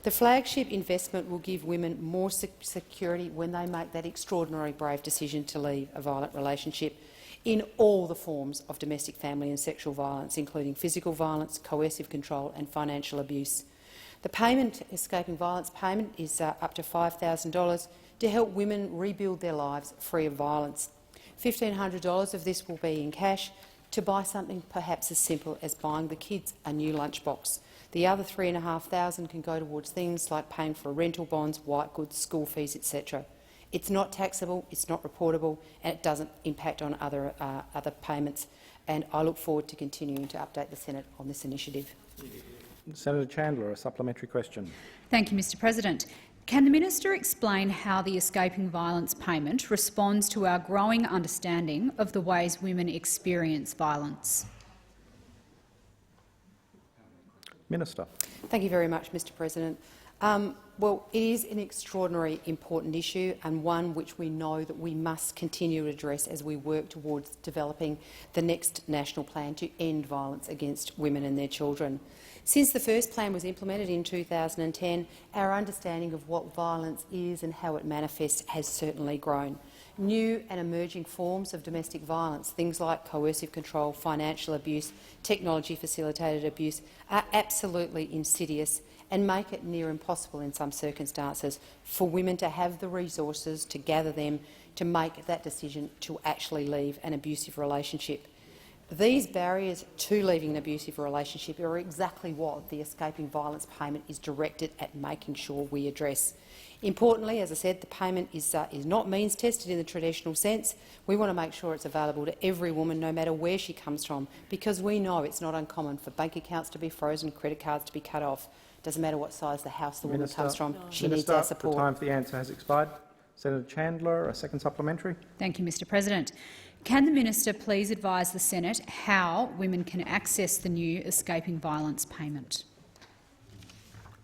The flagship investment will give women more security when they make that extraordinary brave decision to leave a violent relationship in all the forms of domestic, family and sexual violence, including physical violence, coercive control and financial abuse. The payment, escaping violence payment, is up to $5,000 to help women rebuild their lives free of violence. $1,500 of this will be in cash to buy something perhaps as simple as buying the kids a new lunchbox. The other $3,500 can go towards things like paying for rental bonds, white goods, school fees, etc. It's not taxable, it's not reportable, and it doesn't impact on other payments. And I look forward to continuing to update the Senate on this initiative. Senator Chandler, a supplementary question. Thank you, Mr President. Can the minister explain how the Escaping Violence payment responds to our growing understanding of the ways women experience violence? Minister. Thank you very much, Mr President. Well, it is an extraordinarily important issue and one which we know that we must continue to address as we work towards developing the next national plan to end violence against women and their children. Since the first plan was implemented in 2010, our understanding of what violence is and how it manifests has certainly grown. New and emerging forms of domestic violence, things like coercive control, financial abuse, technology-facilitated abuse, are absolutely insidious and make it near impossible in some circumstances for women to have the resources to gather them to make that decision to actually leave an abusive relationship. These barriers to leaving an abusive relationship are exactly what the Escaping Violence payment is directed at making sure we address. Importantly, as I said, the payment is not means-tested in the traditional sense. We want to make sure it's available to every woman, no matter where she comes from, because we know it's not uncommon for bank accounts to be frozen, credit cards to be cut off. It doesn't matter what size the house the woman comes from, she needs our support. The time for the answer has expired. Senator Chandler, a second supplementary. Thank you, Mr President. Can the minister please advise the Senate how women can access the new Escaping Violence payment?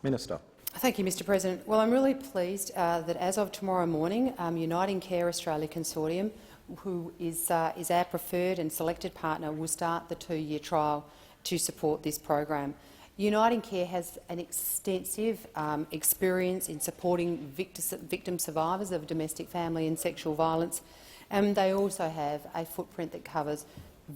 Minister. Thank you, Mr President. Well, I'm really pleased that as of tomorrow morning, Uniting Care Australia Consortium, who is our preferred and selected partner, will start the 2-year trial to support this program. Uniting Care has an extensive experience in supporting victim survivors of domestic, family and sexual violence, and they also have a footprint that covers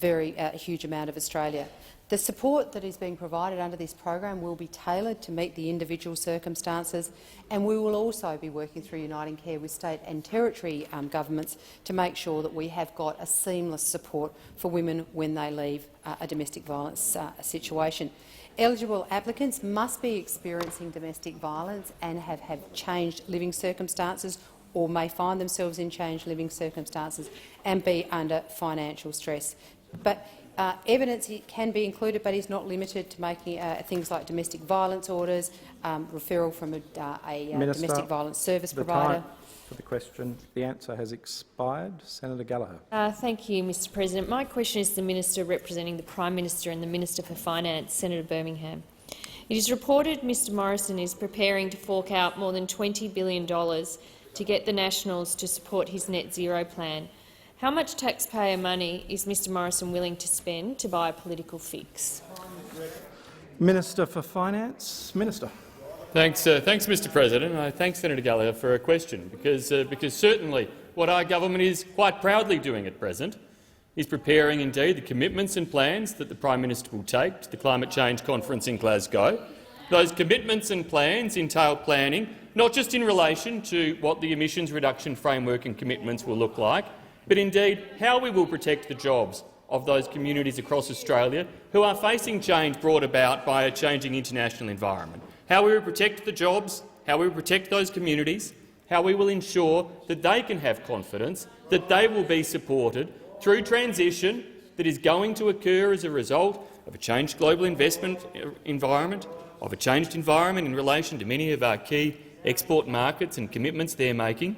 a huge amount of Australia. The support that is being provided under this program will be tailored to meet the individual circumstances, and we will also be working through Uniting Care with state and territory governments to make sure that we have got a seamless support for women when they leave a domestic violence situation. Eligible applicants must be experiencing domestic violence and have changed living circumstances or may find themselves in changed living circumstances and be under financial stress. But evidence can be included, but is not limited to making things like domestic violence orders, referral from a Minister, domestic violence service provider. Time for the question. The answer has expired. Senator Gallagher. Thank you, Mr President. My question is to the Minister representing the Prime Minister and the Minister for Finance, Senator Birmingham. It is reported Mr Morrison is preparing to fork out more than $20 billion to get the Nationals to support his net zero plan. How much taxpayer money is Mr Morrison willing to spend to buy a political fix? Minister for Finance. Minister. Thanks, Mr President. I thank Senator Gallagher for a question, because certainly what our government is quite proudly doing at present is preparing indeed the commitments and plans that the Prime Minister will take to the Climate Change Conference in Glasgow. Those commitments and plans entail planning not just in relation to what the emissions reduction framework and commitments will look like, but indeed how we will protect the jobs of those communities across Australia who are facing change brought about by a changing international environment. How we will protect the jobs, how we will protect those communities, how we will ensure that they can have confidence that they will be supported through transition that is going to occur as a result of a changed global investment environment, of a changed environment in relation to many of our key export markets and commitments they're making.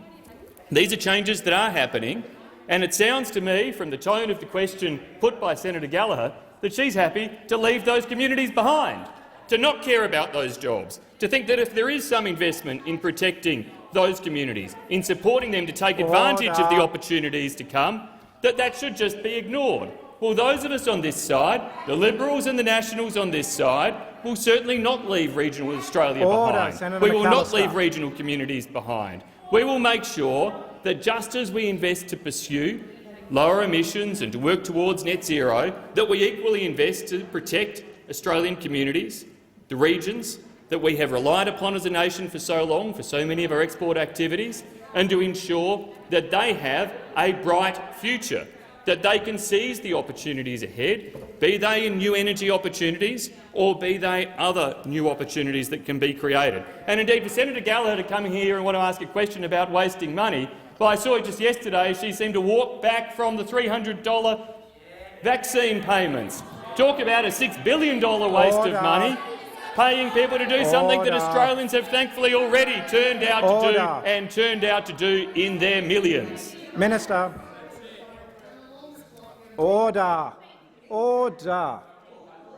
These are changes that are happening, and it sounds to me, from the tone of the question put by Senator Gallagher, that she's happy to leave those communities behind, to not care about those jobs, to think that if there is some investment in protecting those communities, in supporting them to take advantage of the opportunities to come, that should just be ignored. Well, those of us on this side, the Liberals and the Nationals on this side, will certainly not leave regional Australia behind. Senator We will not McAllister. leave regional communities behind. We will make sure that just as we invest to pursue lower emissions and to work towards net zero, that we equally invest to protect Australian communities, the regions that we have relied upon as a nation for so long, for so many of our export activities, and to ensure that they have a bright future, that they can seize the opportunities ahead, be they in new energy opportunities or be they other new opportunities that can be created. And indeed, for Senator Gallagher to come here and want to ask a question about wasting money, well, I saw just yesterday she seemed to walk back from the $300 vaccine payments. Talk about a $6 billion waste of money, paying people to do something that Australians have thankfully already turned out to do in their millions. Minister. Order. Order.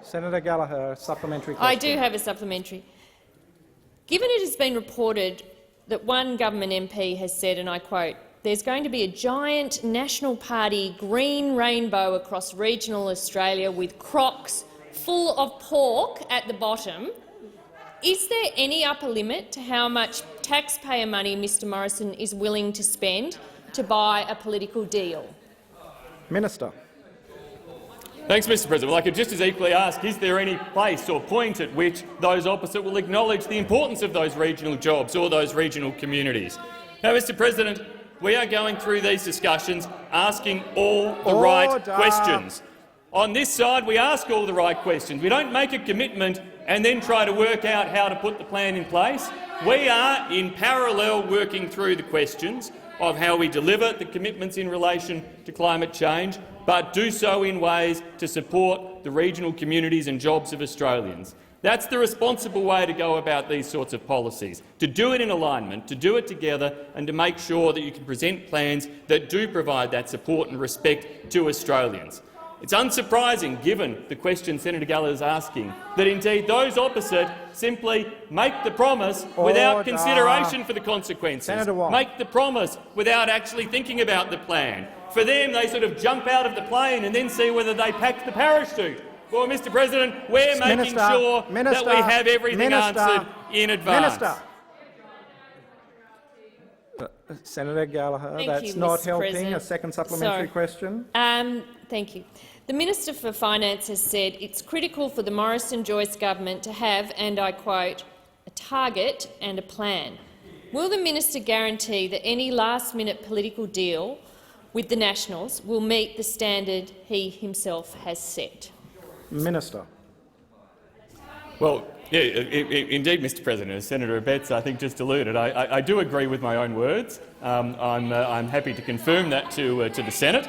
Senator Gallagher, supplementary question. I do have a supplementary. Given it has been reported that one government MP has said, and I quote, "There's going to be a giant National Party green rainbow across regional Australia with crocs full of pork at the bottom," is there any upper limit to how much taxpayer money Mr Morrison is willing to spend to buy a political deal? Minister. Thanks, Mr President. Well, I could just as equally ask, is there any place or point at which those opposite will acknowledge the importance of those regional jobs or those regional communities? Now, Mr President, we are going through these discussions asking all the right questions. On this side, we ask all the right questions. We don't make a commitment and then try to work out how to put the plan in place. We are, in parallel, working through the questions of how we deliver the commitments in relation to climate change, but do so in ways to support the regional communities and jobs of Australians. That's the responsible way to go about these sorts of policies, to do it in alignment, to do it together and to make sure that you can present plans that do provide that support and respect to Australians. It's unsurprising, given the question Senator Gallagher is asking, that indeed those opposite simply make the promise without consideration for the consequences, make the promise without actually thinking about the plan. For them, they sort of jump out of the plane and then see whether they pack the parachute. Well, Mr President, we're making sure that we have everything answered in advance. Senator Gallagher, that's not helping. President. A second supplementary question. Thank you. The Minister for Finance has said it's critical for the Morrison-Joyce government to have, and I quote, a target and a plan. Will the minister guarantee that any last-minute political deal with the Nationals will meet the standard he himself has set? Minister. Well, yeah, indeed, Mr President, as Senator Abetz I think just alluded, I do agree with my own words. I'm happy to confirm that to the Senate.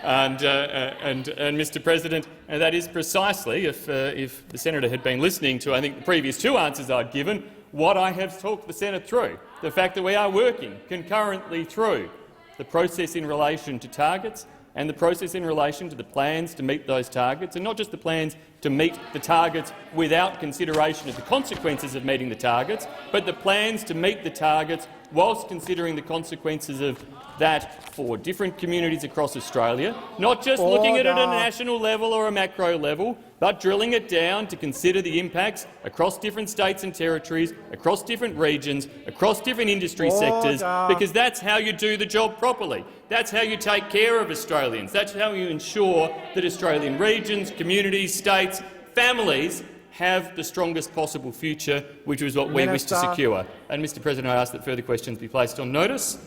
And Mr President, and that is precisely, if the senator had been listening to, I think, the previous two answers I'd given, what I have talked the Senate through, the fact that we are working concurrently through the process in relation to targets and the process in relation to the plans to meet those targets, and not just the plans to meet the targets without consideration of the consequences of meeting the targets, but the plans to meet the targets whilst considering the consequences of that for different communities across Australia, not just looking at it at a national level or a macro level, but drilling it down to consider the impacts across different states and territories, across different regions, across different industry sectors, because that's how you do the job properly. That's how you take care of Australians. That's how you ensure that Australian regions, communities, states, families have the strongest possible future, which is what we wish to secure. And, Mr President, I ask that further questions be placed on notice.